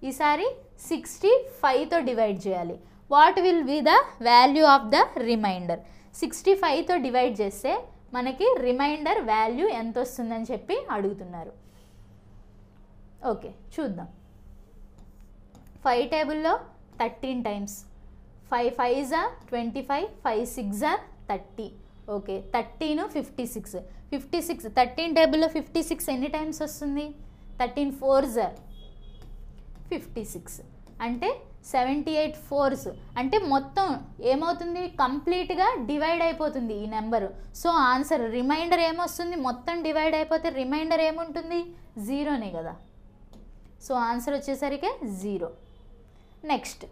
ఈసారి 65తో డివైడ్ చేయాలి. What will be the value of the remainder? 65తో డివైడ్ చేస్తే మనకి రిమైండర్ వాల్యూ ఎంత వస్తుందని చెప్పి అడుగుతున్నారు. ఓకే, చూద్దాం. 5 టేబుల్లో 13 times, 5 5s are 25, 5 6s are 30. Okay, 13 56. 56 13 టేబుల్లో 56 ఎన్ని టైమ్స్ వస్తుంది? 13 4s are 56. అంటే 78 4s. అంటే మొత్తం ఏమవుతుంది? కంప్లీట్గా డివైడ్ అయిపోతుంది ఈ నెంబరు. సో ఆన్సర్ రిమైండర్ ఏమొస్తుంది? మొత్తం డివైడ్ అయిపోతే రిమైండర్ ఏముంటుంది? 0నే కదా. సో ఆన్సర్ వచ్చేసరికి 0. నెక్స్ట్,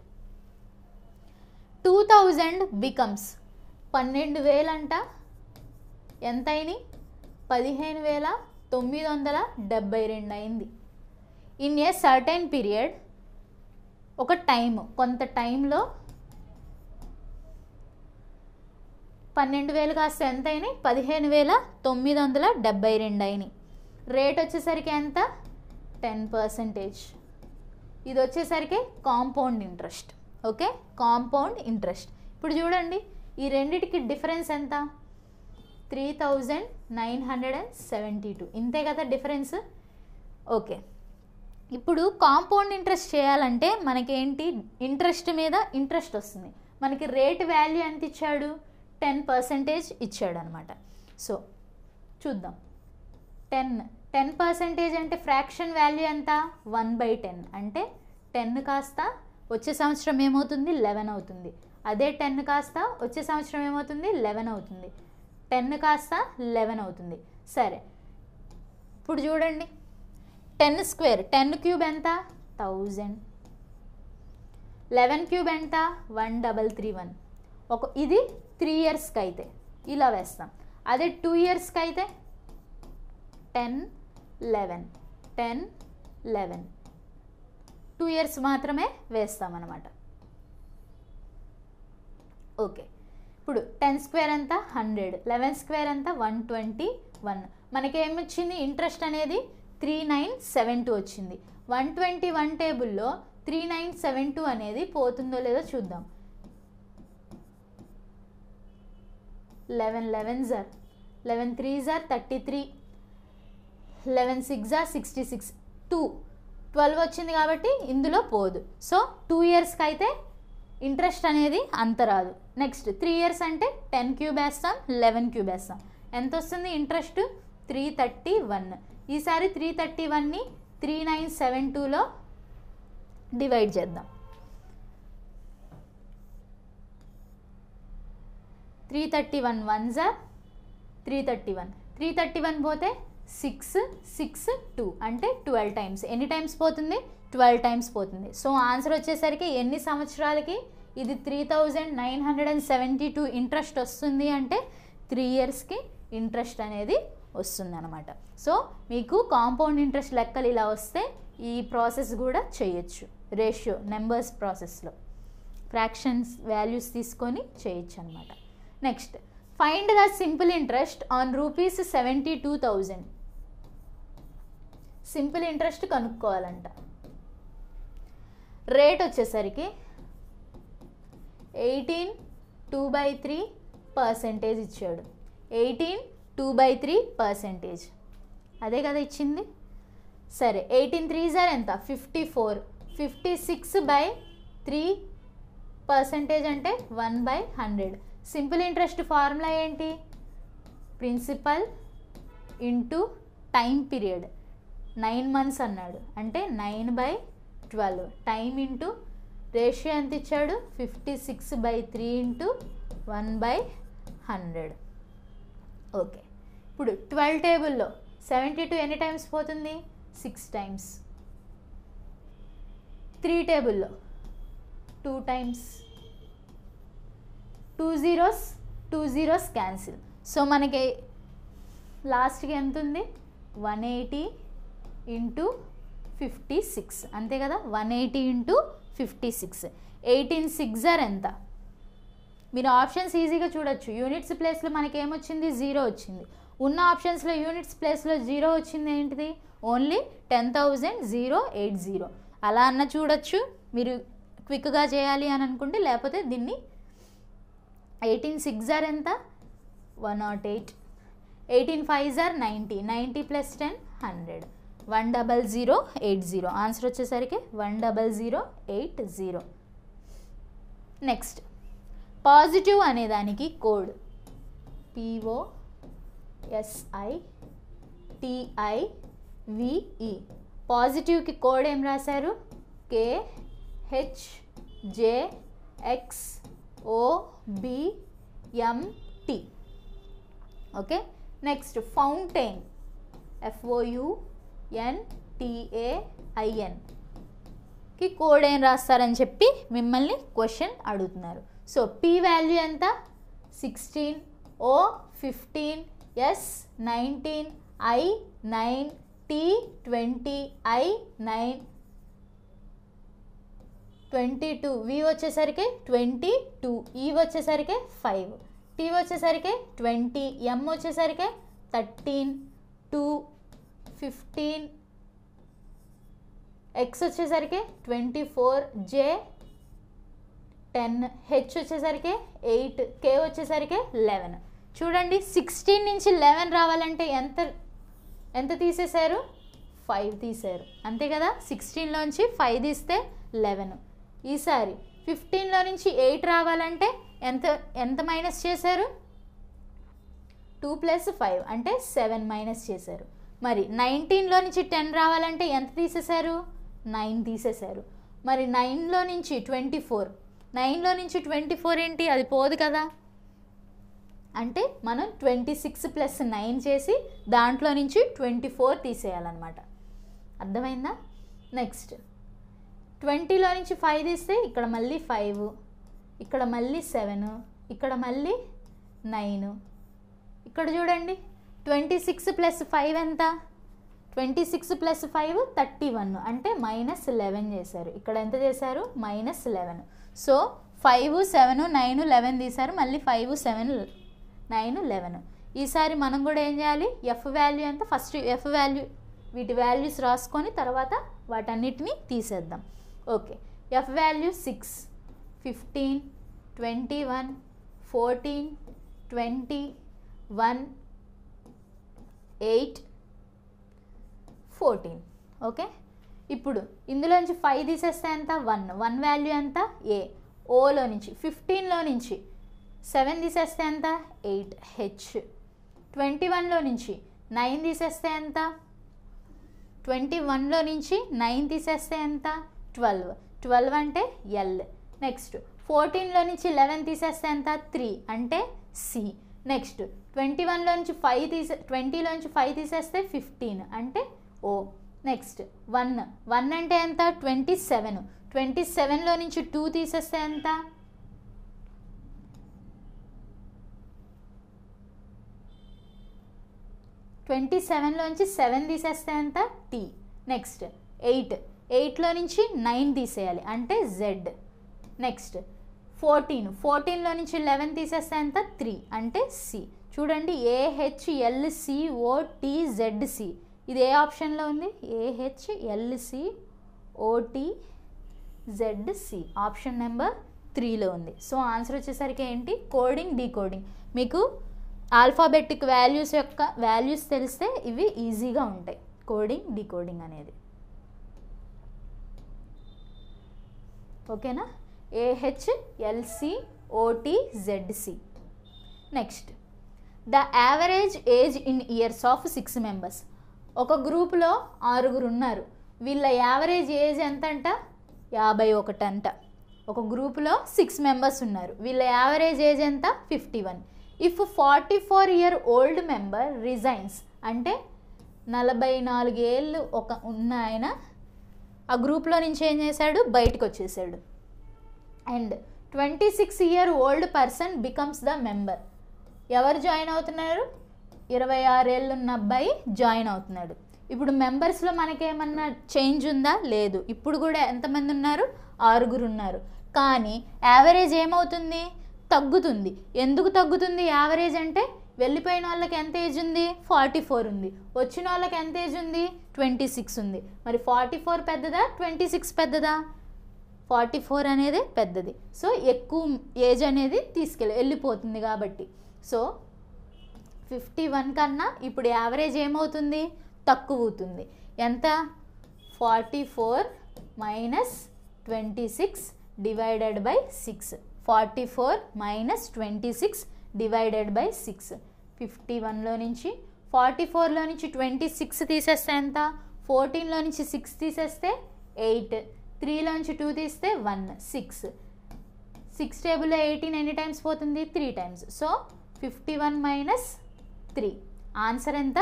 2000 బికమ్స్ 12,000 అంట ఎంత అయినాయి? 15,972 అయింది. ఇన్ ఏ సర్టైన్ పీరియడ్, ఒక టైము, కొంత టైంలో 12,000 కాస్త ఎంత అయినాయి? 15,972 అయినాయి. రేట్ వచ్చేసరికి ఎంత? 10%. ఇది వచ్చేసరికి compound interest. Okay, compound interest. ఇప్పుడు చూడండి, ఈ రెండిటికి డిఫరెన్స్ ఎంత? 3,972. ఇంతే కదా డిఫరెన్స్. ఓకే, ఇప్పుడు కాంపౌండ్ ఇంట్రెస్ట్ చేయాలంటే మనకేంటి? ఇంట్రెస్ట్ మీద ఇంట్రెస్ట్ వస్తుంది. మనకి రేట్ వాల్యూ ఎంత ఇచ్చాడు? 10% ఇచ్చాడు అనమాట. సో చూద్దాం. 10% అంటే ఫ్రాక్షన్ వాల్యూ ఎంత? 1/10. అంటే 10 కాస్త వచ్చే సంవత్సరం ఏమవుతుంది? 11 అవుతుంది. అదే 10 కాస్త వచ్చే సంవత్సరం ఏమవుతుంది? 11 అవుతుంది. 10 కాస్త 11 అవుతుంది. సరే, ఇప్పుడు చూడండి, 10 స్క్వేర్, 10 క్యూబ్ ఎంత? 1000. 11 క్యూబ్ ఎంత? 1331. ఇది 3 ఇయర్స్కి అయితే ఇలా వేస్తాం. అదే 2 ఇయర్స్కి అయితే 10 11 10 11 2 ఇయర్స్ మాత్రమే వేస్తామన్నమాట. ఓకే, ఇప్పుడు 10 స్క్వేర్ ఎంత? 100. 11 స్క్వేర్ ఎంత? 121. మనకేమొచ్చింది? ఇంట్రెస్ట్ అనేది 3972 వచ్చింది. 121 టేబుల్లో 3972 అనేది పోతుందో లేదో చూద్దాం. 11 11s are 11 3s are 33, 11 6s are 66. 12 వచ్చింది కాబట్టి ఇందులో పోదు. సో 2 ఇయర్స్కి అయితే ఇంట్రెస్ట్ అనేది అంత రాదు. నెక్స్ట్ 3 ఇయర్స్ అంటే 10 క్యూబ్ వేస్తాం, 11 క్యూబ్ వేస్తాం. ఎంత వస్తుంది ఇంట్రెస్ట్? 331. ఈసారి 331ని 3972లో డివైడ్ చేద్దాం. 331 1s are 331. 331 పోతే 6 6 2 అంటే 12 టైమ్స్. ఎన్ని టైమ్స్ పోతుంది? 12 టైమ్స్ పోతుంది. సో ఆన్సర్ వచ్చేసరికి ఎన్ని సంవత్సరాలకి ఇది 3972 ఇంట్రెస్ట్ వస్తుంది అంటే 3 ఇయర్స్కి ఇంట్రెస్ట్ అనేది వస్తుంది అనమాట. సో మీకు కాంపౌండ్ ఇంట్రెస్ట్ లెక్కలు ఇలా వస్తే ఈ ప్రాసెస్ కూడా చేయొచ్చు. రేషియో నెంబర్స్ ప్రాసెస్లో ఫ్రాక్షన్స్ వాల్యూస్ తీసుకొని చేయొచ్చు అనమాట. Next, find the simple interest on ₹72,000. Simple interest కనుక్కోవాలంట. రేట్ వచ్చేసరికి 18 2/3% ఇచ్చాడు. 18 2/3%. అదే కదా ఇచ్చింది. సరే 18 3s are ఎంత? 54. 56/3% అంటే 1/100. సింపుల్ ఇంట్రెస్ట్ ఫార్ములా ఏంటి? Principal into time period. 9 months అన్నాడు అంటే 9/12. టైం ఇంటూ రేషియో ఎంత ఇచ్చాడు? 56/3 ఇంటూ 1/100. ఓకే, ఇప్పుడు 12 టేబుల్లో 72 ఎన్ని టైమ్స్ పోతుంది? 6 టైమ్స్. 3 టేబుల్లో 2 టైమ్స్. 2 zeros cancel. సో మనకి లాస్ట్కి ఎంత ఉంది? 180 ఇంటూ 56 అంతే కదా. 180 ఇంటూ 56. 18 6s are ఎంత? మీరు ఆప్షన్స్ ఈజీగా చూడొచ్చు. యూనిట్స్ ప్లేస్లో మనకి ఏమొచ్చింది? 0 వచ్చింది. ఉన్న ఆప్షన్స్లో యూనిట్స్ ప్లేస్లో 0 వచ్చింది ఏంటిది? ఓన్లీ 10,080. అలా అన్న చూడొచ్చు మీరు క్విక్గా చేయాలి అని అనుకుంటే. లేకపోతే దీన్ని 18 6s are ఎంత? 108. 18 5s are 90. 90 + 10 100. 10080. ఆన్సర్ వచ్చేసరికి 10080. నెక్స్ట్, పాజిటివ్ అనేదానికి కోడ్ POSITIVE. పాజిటివ్కి కోడ్ ఏం రాశారు? KHJXOBMT. Okay, next fountain FOUNTAIN కి కోడ్ ఏం రాస్తారని చెప్పి మిమ్మల్ని క్వశ్చన్ అడుగుతున్నారు. సో P వాల్యూ ఎంత? 16, O 15, S 19, I 9, T 20, I 9 22, V వచ్చేసరికి 22, E వచ్చేసరికి 5, T వచ్చేసరికి 20, M వచ్చేసరికి 13, 2 15, X వచ్చేసరికి 24, J 10, H వచ్చేసరికి 8, K వచ్చేసరికి 11. చూడండి 16 నుంచి 11 రావాలంటే ఎంత తీసేశారు? 5 తీశారు అంతే కదా. 16లోంచి 5 తీస్తే 11. ఈసారి 15లో నుంచి 8 రావాలంటే ఎంత మైనస్ చేశారు? 2 + 5 అంటే 7 మైనస్ చేశారు. మరి 19లో నుంచి 10 రావాలంటే ఎంత తీసేశారు? 9 తీసేశారు. మరి 9లో నుంచి 24, 9లో నుంచి 24 ఏంటి? అది పోదు కదా. అంటే మనం 26 + 9 చేసి దాంట్లో నుంచి 24 తీసేయాలన్నమాట. అర్థమైందా? నెక్స్ట్ 20లో నుంచి 5 తీస్తే ఇక్కడ మళ్ళీ 5, ఇక్కడ మళ్ళీ 7, ఇక్కడ మళ్ళీ 9. ఇక్కడ చూడండి 26 + 5 ఎంత? 26 + 5 31 అంటే -11 చేశారు. ఇక్కడ ఎంత చేశారు? -11. సో 5 7 9 11 తీశారు. మళ్ళీ 5 7 9 11. ఈసారి మనం కూడా ఏం చేయాలి? F వాల్యూ ఎంత? ఫస్ట్ F వాల్యూ వీటి వాల్యూస్ రాసుకొని తర్వాత వాటన్నిటిని తీసేద్దాం. Okay, F value 6, 15, 21, 14, 20, 1, 8, 14. ఓకే, ఇప్పుడు ఇందులోంచి 5 తీసేస్తే ఎంత? 1 వాల్యూ ఎంత? A. ఓలో నుంచి 15లో నుంచి 7 తీసేస్తే ఎంత? 8 H. 21లో నుంచి 9 తీసేస్తే ఎంత? 21లో నుంచి 9 తీసేస్తే ఎంత? 12. 12 అంటే ఎల్. నెక్స్ట్ 14లో నుంచి 11 తీసేస్తే ఎంత? 3 అంటే సి. నెక్స్ట్ 21లో నుంచి 20లో నుంచి 5 తీసేస్తే 15 అంటే ఓ. నెక్స్ట్ 1 అంటే ఎంత? 27. 27లో నుంచి 2 తీసేస్తే ఎంత? 27లో నుంచి 7 తీసేస్తే ఎంత? టీ. నెక్స్ట్ 8లో నుంచి 9 తీసేయాలి అంటే జెడ్. నెక్స్ట్ 14లో నుంచి 11 తీసేస్తే ఎంత? 3 అంటే సి. చూడండి AHLCOTZC ఇది ఏ ఆప్షన్లో ఉంది? AHLCOTZC ఆప్షన్ నెంబర్ 3లో ఉంది. సో ఆన్సర్ వచ్చేసరికి ఏంటి? Coding decoding. మీకు ఆల్ఫాబెటిక్ వాల్యూస్ తెలిస్తే ఇవి ఈజీగా ఉంటాయి. కోడింగ్ డీకోడింగ్ అనేది ఓకేనా? AHLCOTZC. Next the average age in years of 6 members. ఒక గ్రూప్లో 6 ఉన్నారు. వీళ్ళ యావరేజ్ ఏజ్ ఎంత అంట? 51 అంట. ఒక గ్రూప్లో 6 మెంబర్స్ ఉన్నారు. వీళ్ళ యావరేజ్ ఏజ్ ఎంత? 51. ఇఫ్ 44-year-old మెంబర్ రిజైన్స్ అంటే 44 ఏళ్ళు ఉన్న ఆయన ఆ గ్రూప్లో నుంచి ఏం చేశాడు? బయటకు వచ్చేసాడు. And 26-year-old person becomes the member. ఎవరు జాయిన్ అవుతున్నారు? 26 ఏళ్ళు ఉన్న అబ్బాయి జాయిన్ అవుతున్నాడు. ఇప్పుడు మెంబర్స్లో మనకేమన్నా చేంజ్ ఉందా? లేదు. ఇప్పుడు కూడా ఎంతమంది ఉన్నారు? 6 ఉన్నారు. కానీ యావరేజ్ ఏమవుతుంది? తగ్గుతుంది. ఎందుకు తగ్గుతుంది యావరేజ్ అంటే? వెళ్ళిపోయిన వాళ్ళకి ఎంత ఏజ్ ఉంది? 44 ఉంది. వచ్చిన వాళ్ళకి ఎంత ఏజ్ ఉంది? 26 ఉంది. మరి 44 పెద్దదా 26 పెద్దదా? 44 అనేది పెద్దది. సో ఎక్కువ ఏజ్ అనేది వెళ్ళిపోతుంది కాబట్టి. సో 51 కన్నా ఇప్పుడు యావరేజ్ ఏమవుతుంది? తక్కువ అవుతుంది. ఎంత? 44 minus 26 divided by 6. 44 minus 26 divided by 6. 51లో నుంచి 44లో నుంచి 26 తీసేస్తే ఎంత? 14లో నుంచి 6 తీసేస్తే 8. 3లో నుంచి 2 తీస్తే 1. 6 టేబుల్లో 18 ఎన్ని టైమ్స్ పోతుంది? 3 టైమ్స్. సో 51 మైనస్ 3 ఆన్సర్ ఎంత?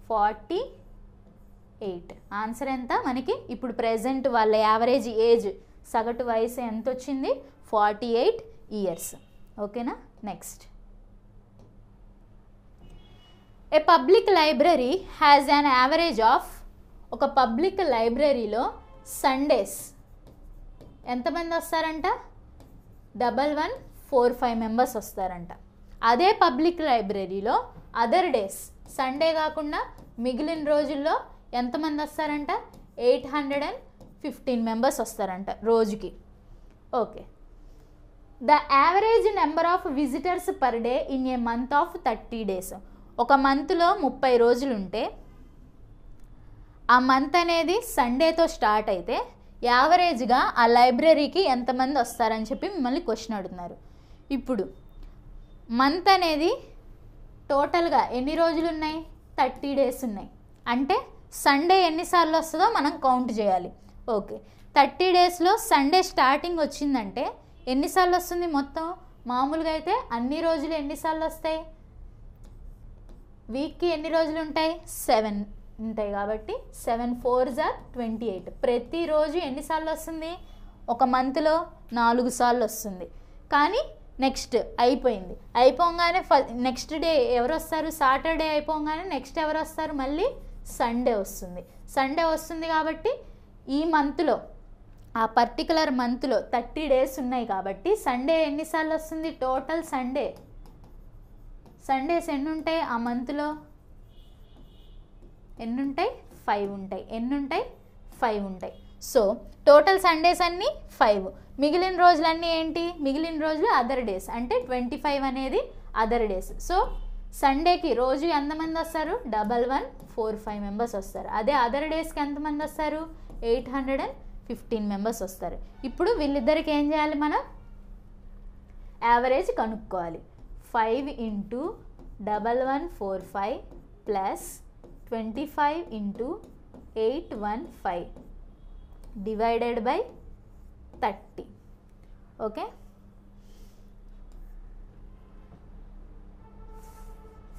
48. ఆన్సర్ ఎంత మనకి? ఇప్పుడు ప్రెజెంట్ వాళ్ళ యావరేజ్ ఏజ్ సగటు వయసు ఎంత వచ్చింది? 48 years. ఓకేనా? Next A public library has an average of. ఒక పబ్లిక్ లైబ్రరీలో సండేస్ ఎంతమంది వస్తారంట? 1145 మెంబర్స్ వస్తారంట. అదే పబ్లిక్ లైబ్రరీలో అదర్ డేస్ సండే కాకుండా మిగిలిన రోజుల్లో ఎంతమంది వస్తారంట? 815 మెంబర్స్ వస్తారంట రోజుకి. Okay. The average number of visitors per day in a month of 30 days. ఒక మంత్లో 30 రోజులు ఉంటే ఆ మంత్ అనేది సండేతో స్టార్ట్ అయితే యావరేజ్గా ఆ లైబ్రరీకి ఎంతమంది వస్తారని చెప్పి మిమ్మల్ని క్వశ్చన్ అడుగుతున్నారు. ఇప్పుడు మంత్ అనేది టోటల్గా ఎన్ని రోజులు ఉన్నాయి? 30 days ఉన్నాయి. అంటే సండే ఎన్నిసార్లు వస్తుందో మనం కౌంట్ చేయాలి. ఓకే. 30 daysలో సండే స్టార్టింగ్ వచ్చిందంటే ఎన్నిసార్లు వస్తుంది మొత్తం? మామూలుగా అయితే అన్ని రోజులు ఎన్నిసార్లు వస్తాయి? వీక్కి ఎన్ని రోజులు ఉంటాయి? 7 ఉంటాయి. కాబట్టి 7 4s are 28. ప్రతిరోజు ఎన్నిసార్లు వస్తుంది? ఒక మంత్లో 4 సార్లు వస్తుంది. కానీ నెక్స్ట్ అయిపోగానే నెక్స్ట్ డే ఎవరు వస్తారు? సాటర్డే అయిపోగానే నెక్స్ట్ ఎవరు వస్తారు? మళ్ళీ సండే వస్తుంది. సండే వస్తుంది కాబట్టి ఈ మంత్లో ఆ పర్టికులర్ మంత్లో 30 days ఉన్నాయి కాబట్టి సండే ఎన్నిసార్లు వస్తుంది? టోటల్ సండేస్ ఎన్ని ఉంటాయి ఆ మంత్లో? ఎన్ని ఉంటాయి? 5 ఉంటాయి. ఎన్ని ఉంటాయి? 5 ఉంటాయి. సో టోటల్ సండేస్ అన్నీ 5. మిగిలిన రోజులన్నీ ఏంటి? మిగిలిన రోజులు అదర్ డేస్. అంటే 25 అనేది అదర్ డేస్. సో సండేకి రోజు ఎంతమంది వస్తారు? 1145 మెంబర్స్ వస్తారు. అదే అదర్ డేస్కి ఎంతమంది వస్తారు? 815 మెంబర్స్ వస్తారు. ఇప్పుడు వీళ్ళిద్దరికి ఏం చేయాలి? మనం యావరేజ్ కనుక్కోవాలి. 5 × 1145 plus 25 × 815 divided by 30. Okay,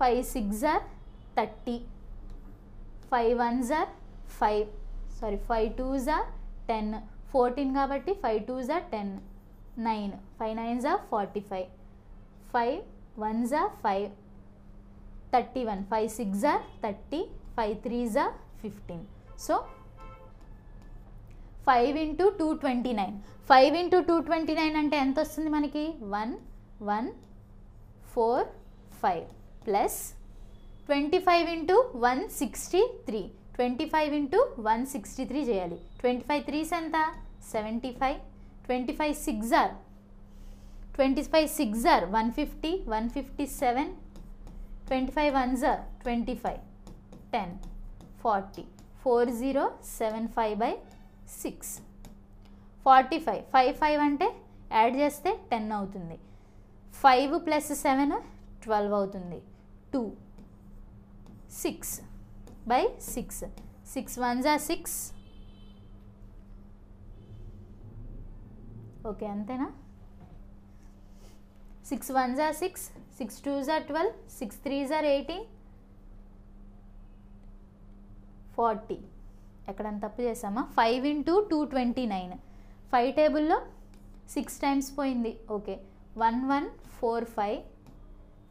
5 6 are 30, 5 1s are 5, 5 2s are 10, 14 కాబట్టి 5 2s are 10, 9, 5 9s are 45, 5 1s are 5, 31, 5 6 are 30, 5 3s are 15. So 5 into 229, 5 into 229 అంటే ఎంత వస్తుంది మనకి? 1 1 4 5 ప్లస్ 25 into 163, 25 into 163 చేయాలి. 25 3s ఎంత? 75, 25 6 are 150, 157, 25 1s are 25, 10, 40, 4075 by 6, 45, 5 5 అంటే యాడ్ చేస్తే 10 అవుతుంది. 5 ప్లస్ 7 12 అవుతుంది. 2 6 by 6, 6 1s are 6. ఓకే, అంతేనా? 6 1s are 6, 6 2s are 12, 6 3s are 18, 40. ఎక్కడన్నా తప్పు చేసామా? 5 into 229, 5 టేబుల్లో 6 టైమ్స్ పోయింది. ఓకే, 1 1 4 5,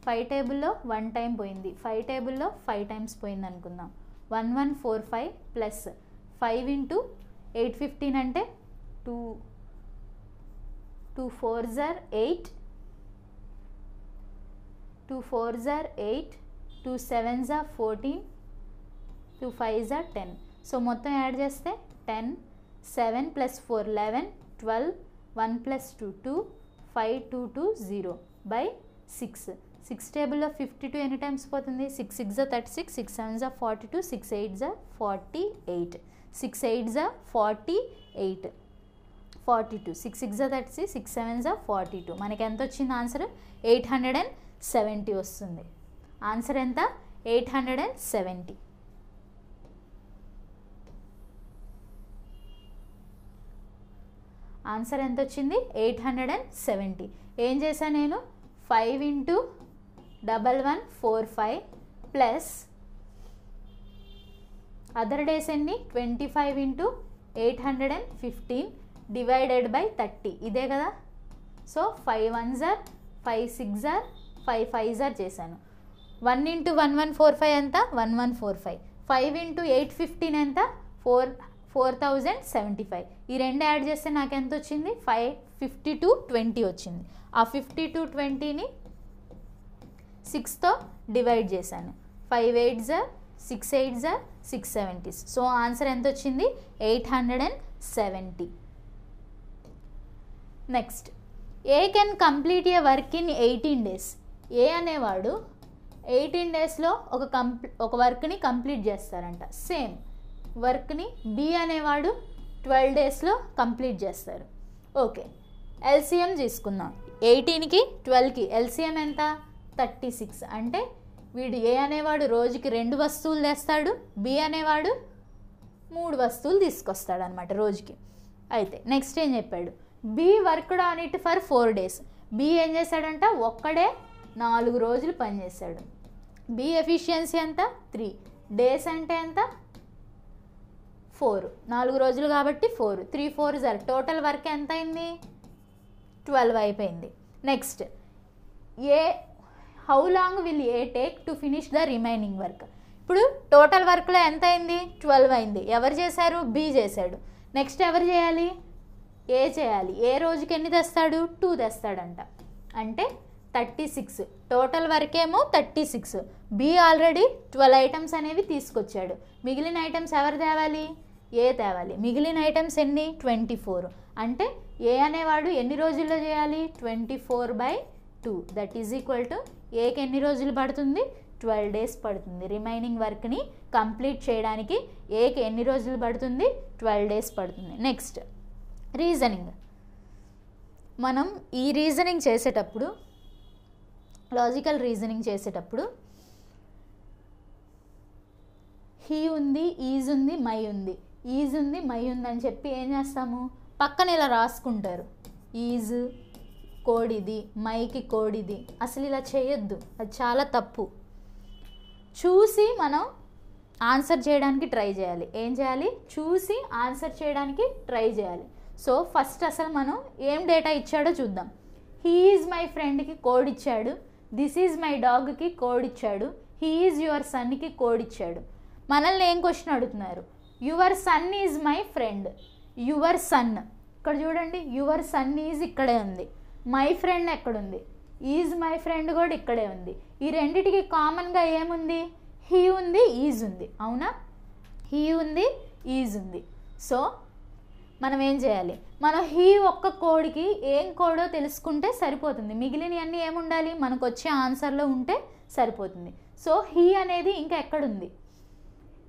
5 టేబుల్లో 1 టైం పోయింది. 5 టేబుల్లో 5 టైమ్స్ పోయింది అనుకుందాం. 1 1 4 5 ప్లస్ 5 into 815 అంటే 2 4s are 8, 2 4s are 8, 2 7s are 14, 2 5s are 10. So మొత్తం యాడ్ చేస్తే 10, 7 plus 4 11, 12, 1 plus 2 2, 5 2 2 0 by 6. 6 టేబుల్లో 52 ఎన్ని టైమ్స్ పోతుంది? 6 6s are 36, 6 7s are 42, 6 8s are 48, 6 8s are 48, 42, 6 6s are 36, 6 7s are 42. మనకి ఎంత వచ్చింది ఆన్సర్? 870 వస్తుంది. ఆన్సర్ ఎంత? 870. ఆన్సర్ ఎంత వచ్చింది? 870. ఏం చేశాను నేను? 5 into 1145 ప్లస్ అదర్ డేస్ ఎన్ని? 25 into 815 డివైడెడ్ బై 30. ఇదే కదా? So 5 1s are 5 6s are 5 5s are చేశాను. 1 into 1145 ఎంత? 1145. 5 into 815 ఎంత? 4075. ఈ రెండు యాడ్ చేస్తే నాకు ఎంత వచ్చింది? 5220 వచ్చింది. ఆ 5220ని 6తో డివైడ్ చేశాను. 5 8s are 6 8s are 6 70s. So answer ఎంత వచ్చింది? 870. Next, A can complete A work in 18 days. ఏ అనేవాడు 18 daysలో ఒక వర్క్ని కంప్లీట్ చేస్తారంట. సేమ్ వర్క్ని బి అనేవాడు 12 daysలో కంప్లీట్ చేస్తారు. ఓకే, ఎల్సిఎం తీసుకుందాం. 18కి 12కి ఎల్సిఎం ఎంత? 36. అంటే వీడు ఏ అనేవాడు రోజుకి 2 వస్తువులు తెస్తాడు, బి అనేవాడు 3 వస్తువులు తీసుకొస్తాడు అనమాట రోజుకి. అయితే నెక్స్ట్ ఏం చెప్పాడు? B worked on it for 4 days. B ఏం చేశాడంట? ఒక్కడే 4 రోజులు పనిచేశాడు. బి ఎఫిషియన్సీ ఎంత? 3. డేస్ అంటే ఎంత? 4. 4 రోజులు కాబట్టి 4, 3 4s are. టోటల్ వర్క్ ఎంత అయింది? 12 అయిపోయింది. Next, A how long will a take to finish the remaining work. ఇప్పుడు టోటల్ వర్క్లో ఎంత అయింది? 12 అయింది. ఎవరు చేశారు? బి చేశాడు. నెక్స్ట్ ఎవరు చేయాలి? ఏ చేయాలి. ఏ రోజుకి ఎన్ని తెస్తాడు? 2 తెస్తాడంట. అంటే 36. టోటల్ వర్క్ ఏమో 36. బి ఆల్రెడీ 12 ఐటమ్స్ అనేవి తీసుకొచ్చాడు. మిగిలిన ఐటమ్స్ ఎవరు తేవాలి? ఏ తేవాలి. మిగిలిన ఐటమ్స్ ఎన్ని? 24. అంటే ఏ అనేవాడు ఎన్ని రోజుల్లో చేయాలి? 24/2. దట్ ఈజ్ ఈక్వల్ టు ఏకి ఎన్ని రోజులు పడుతుంది? 12 days పడుతుంది. రిమైనింగ్ వర్క్ని కంప్లీట్ చేయడానికి ఏకి ఎన్ని రోజులు పడుతుంది? 12 days పడుతుంది. Next, reasoning. మనం ఈ రీజనింగ్ చేసేటప్పుడు, లాజికల్ రీజనింగ్ చేసేటప్పుడు హీ ఉంది, ఈజ్ ఉంది, మై ఉంది. ఈజ్ ఉంది మై ఉందని చెప్పి ఏం చేస్తాము, పక్కన ఇలా రాసుకుంటారు. ఈజ్ కోడ్ ఇది, మైకి కోడ్ ఇది. అసలు ఇలా చేయొద్దు, అది చాలా తప్పు. చూసి మనం ఆన్సర్ చేయడానికి ట్రై చేయాలి. ఏం చేయాలి, చూసి ఆన్సర్ చేయడానికి ట్రై చేయాలి. సో ఫస్ట్ అసలు మనం ఏం డేటా ఇచ్చాడో చూద్దాం. హీ ఈజ్ మై ఫ్రెండ్కి కోడ్ ఇచ్చాడు, దిస్ ఈజ్ మై డాగ్కి కోడ్ ఇచ్చాడు, హీ ఈజ్ యువర్ సన్కి కోడ్ ఇచ్చాడు. మనల్ని ఏం క్వశ్చన్ అడుగుతున్నారు, your son is my friend. Your son ఇక్కడ చూడండి, యువర్ సన్ ఈజ్ ఇక్కడే ఉంది, మై ఫ్రెండ్ ఎక్కడుంది, ఈజ్ మై ఫ్రెండ్ కూడా ఇక్కడే ఉంది. ఈ రెండిటికి కామన్గా ఏముంది, హీ ఉంది, ఈజ్ ఉంది. అవునా, హీ ఉంది, ఈజ్ ఉంది. సో మనం ఏం చేయాలి, మనం హీ ఒక్క కోడ్కి ఏం కోడో తెలుసుకుంటే సరిపోతుంది. మిగిలినవన్నీ ఏముండాలి, మనకు వచ్చే ఆన్సర్లో ఉంటే సరిపోతుంది. సో హీ అనేది ఇంకా ఎక్కడుంది,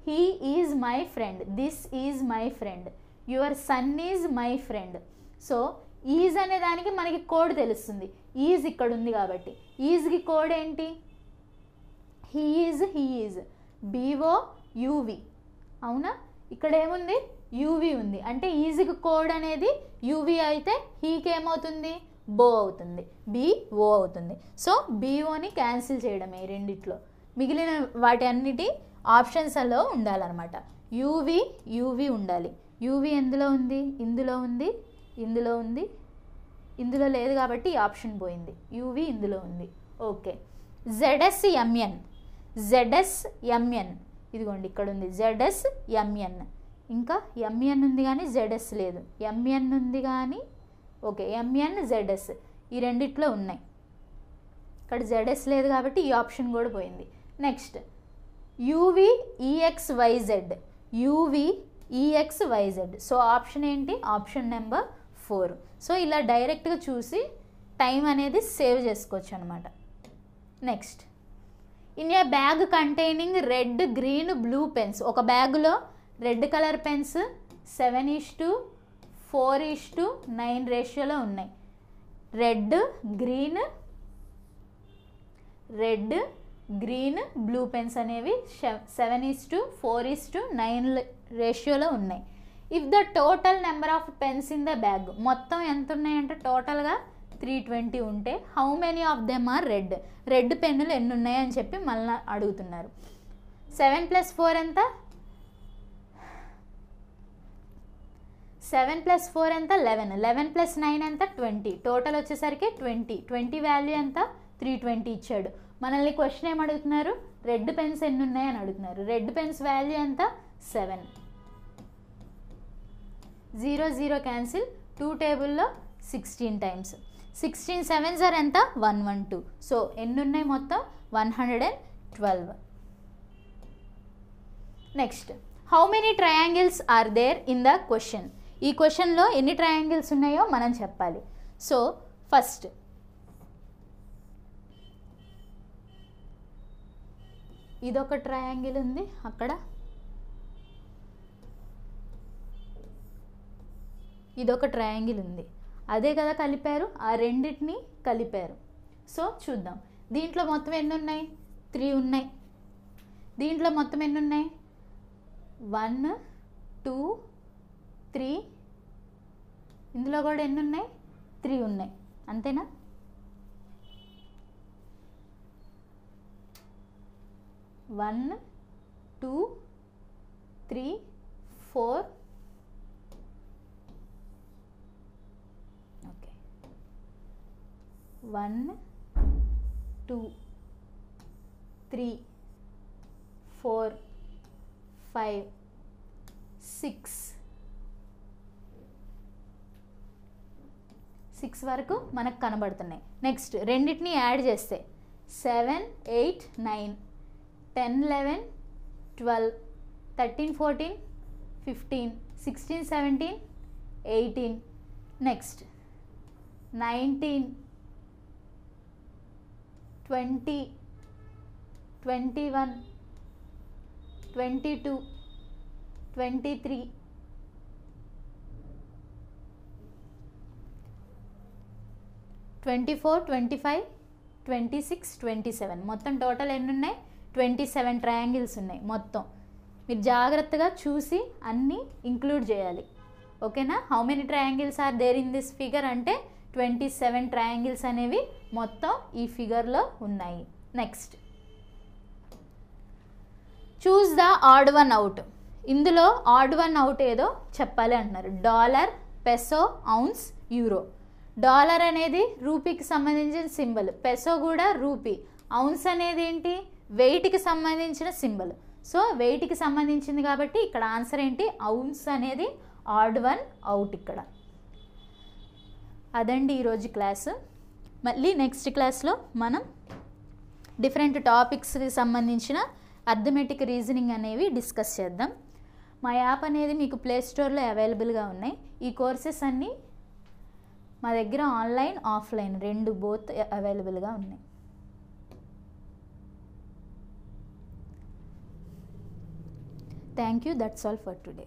he is my friend, this is my friend, your son is my friend. So is అనే దానికి మనకి కోడ్ తెలుస్తుంది, ఈజ్ ఇక్కడ ఉంది కాబట్టి. ఈజ్కి కోడ్ ఏంటి, హీ ఈజ్ బీఓ యూవి. అవునా, ఇక్కడ ఏముంది, యూవి ఉంది. అంటే ఈజ్కి కోడ్ అనేది యూవి అయితే హీకి ఏమవుతుంది, బో అవుతుంది, బిఓ అవుతుంది. సో బిఓని క్యాన్సిల్ చేయడమే ఈ రెండిట్లో. మిగిలిన వాటి అన్నిటి ఆప్షన్స్లో ఉండాలన్నమాట. యూవి ఉండాలి. యూవి ఎందులో ఉంది, ఇందులో ఉంది, ఇందులో ఉంది, ఇందులో లేదు కాబట్టి ఈ ఆప్షన్ పోయింది. యూవి ఇందులో ఉంది. ఓకే, జెడ్ఎస్ఎంఎన్, ఇదిగోండి ఇక్కడ ఉంది జెడ్ఎస్ఎంఎన్. ఇంకా ఎంఎన్ ఉంది కానీ జెడ్ఎస్ లేదు, ఎంఎన్ ఉంది కానీ ఓకే ఎంఎన్ జెడ్ఎస్ ఈ రెండిట్లో ఉన్నాయి. ఇక్కడ జెడ్ఎస్ లేదు కాబట్టి ఈ ఆప్షన్ కూడా పోయింది. నెక్స్ట్ యూవిఈఎక్స్వైజెడ్, యూవిఈఎక్స్వైజెడ్. సో ఆప్షన్ ఏంటి, ఆప్షన్ నెంబర్ 4. సో ఇలా డైరెక్ట్గా చూసి టైం అనేది సేవ్ చేసుకోవచ్చు అనమాట. Next, in a bag containing red, green, blue pens. ఒక బ్యాగులో రెడ్ కలర్ పెన్స్ 7:4:9 రేషియోలో ఉన్నాయి. రెడ్ గ్రీన్ బ్లూ పెన్స్ అనేవి 7:4:9 రేషియోలో ఉన్నాయి. If the total number of pens in the bag, మొత్తం ఎంత ఉన్నాయంటే టోటల్గా 320 ఉంటే how many of them are red పెన్నులు ఎన్ని ఉన్నాయని చెప్పి మళ్ళీ అడుగుతున్నారు. 7 + 4 ఎంత, 7 + 4 ఎంత 11, 11 + 9 ఎంత 20, టోటల్ వచ్చేసరికి 20 వాల్యూ ఎంత 320 ఇచ్చాడు. మనల్ని క్వశ్చన్ ఏం అడుగుతున్నారు, రెడ్ పెన్స్ ఎన్ని ఉన్నాయని అడుగుతున్నారు. రెడ్ పెన్స్ వాల్యూ ఎంత 7, 0 0 క్యాన్సిల్, 2 టేబుల్లో 16 టైమ్స్, 16 7s ఆర్ ఎంత 112. సో ఎన్ని ఉన్నాయి మొత్తం 112. Next, how many triangles are there in the question. ఈ క్వశ్చన్లో ఎన్ని ట్రయాంగిల్స్ ఉన్నాయో మనం చెప్పాలి. సో ఫస్ట్ ఇదొక ట్రయాంగిల్ ఉంది, అక్కడ ఇదొక ట్రయాంగిల్ ఉంది, అదే కదా కలిపారు, ఆ రెండింటిని కలిపారు. సో చూద్దాం, దీంట్లో మొత్తం ఎన్ని ఉన్నాయి 3 ఉన్నాయి. దీంట్లో మొత్తం ఎన్ని ఉన్నాయి 1 2 3, ఇందులో కూడా ఎన్ని ఉన్నాయి 3 ఉన్నాయి. అంతేనా, 1 2 3 4 ఓకే 1 2 3 4 5 6 వరకు మనకు కనబడుతున్నాయి. నెక్స్ట్ రెండింటిని యాడ్ చేస్తే 7 8 9 10 11 12 13 14 15 16 17 18, నెక్స్ట్ 19 20 21 22 23 24 25 26 27, మొత్తం టోటల్ ఎన్ని ఉన్నాయి 27 ట్రయాంగిల్స్ ఉన్నాయి మొత్తం. మీరు జాగ్రత్తగా చూసి అన్నీ ఇంక్లూడ్ చేయాలి. ఓకేనా? How many triangles are there in this figure అంటే 27 ట్రయాంగిల్స్ అనేవి మొత్తం ఈ ఫిగర్లో ఉన్నాయి. Next, choose the odd one out. ఇందులో ఆడ్ వన్ అవుట్ ఏదో చెప్పాలి అంటున్నారు. Dollar, peso, ounce, euro. Dollar అనేది రూపీకి సంబంధించిన సింబల్, పెసో కూడా రూపీ, ఔన్స్ అనేది ఏంటి వెయిట్కి సంబంధించిన సింబల్. సో వెయిట్కి సంబంధించింది కాబట్టి ఇక్కడ ఆన్సర్ ఏంటి ఔన్స్ అనేది ఆడ్ వన్ అవుట్ ఇక్కడ. అదండి ఈరోజు క్లాసు. మళ్ళీ నెక్స్ట్ క్లాస్లో మనం డిఫరెంట్ టాపిక్స్కి సంబంధించిన అర్థమెటిక్ రీజనింగ్ అనేవి డిస్కస్ చేద్దాం. మా యాప్ అనేది మీకు ప్లే స్టోర్లో అవైలబుల్గా ఉన్నాయి. ఈ కోర్సెస్ అన్నీ మా దగ్గర ఆన్లైన్, ఆఫ్లైన్ రెండు బోత్ అవైలబుల్గా ఉన్నాయి. Thank you. That's all for today.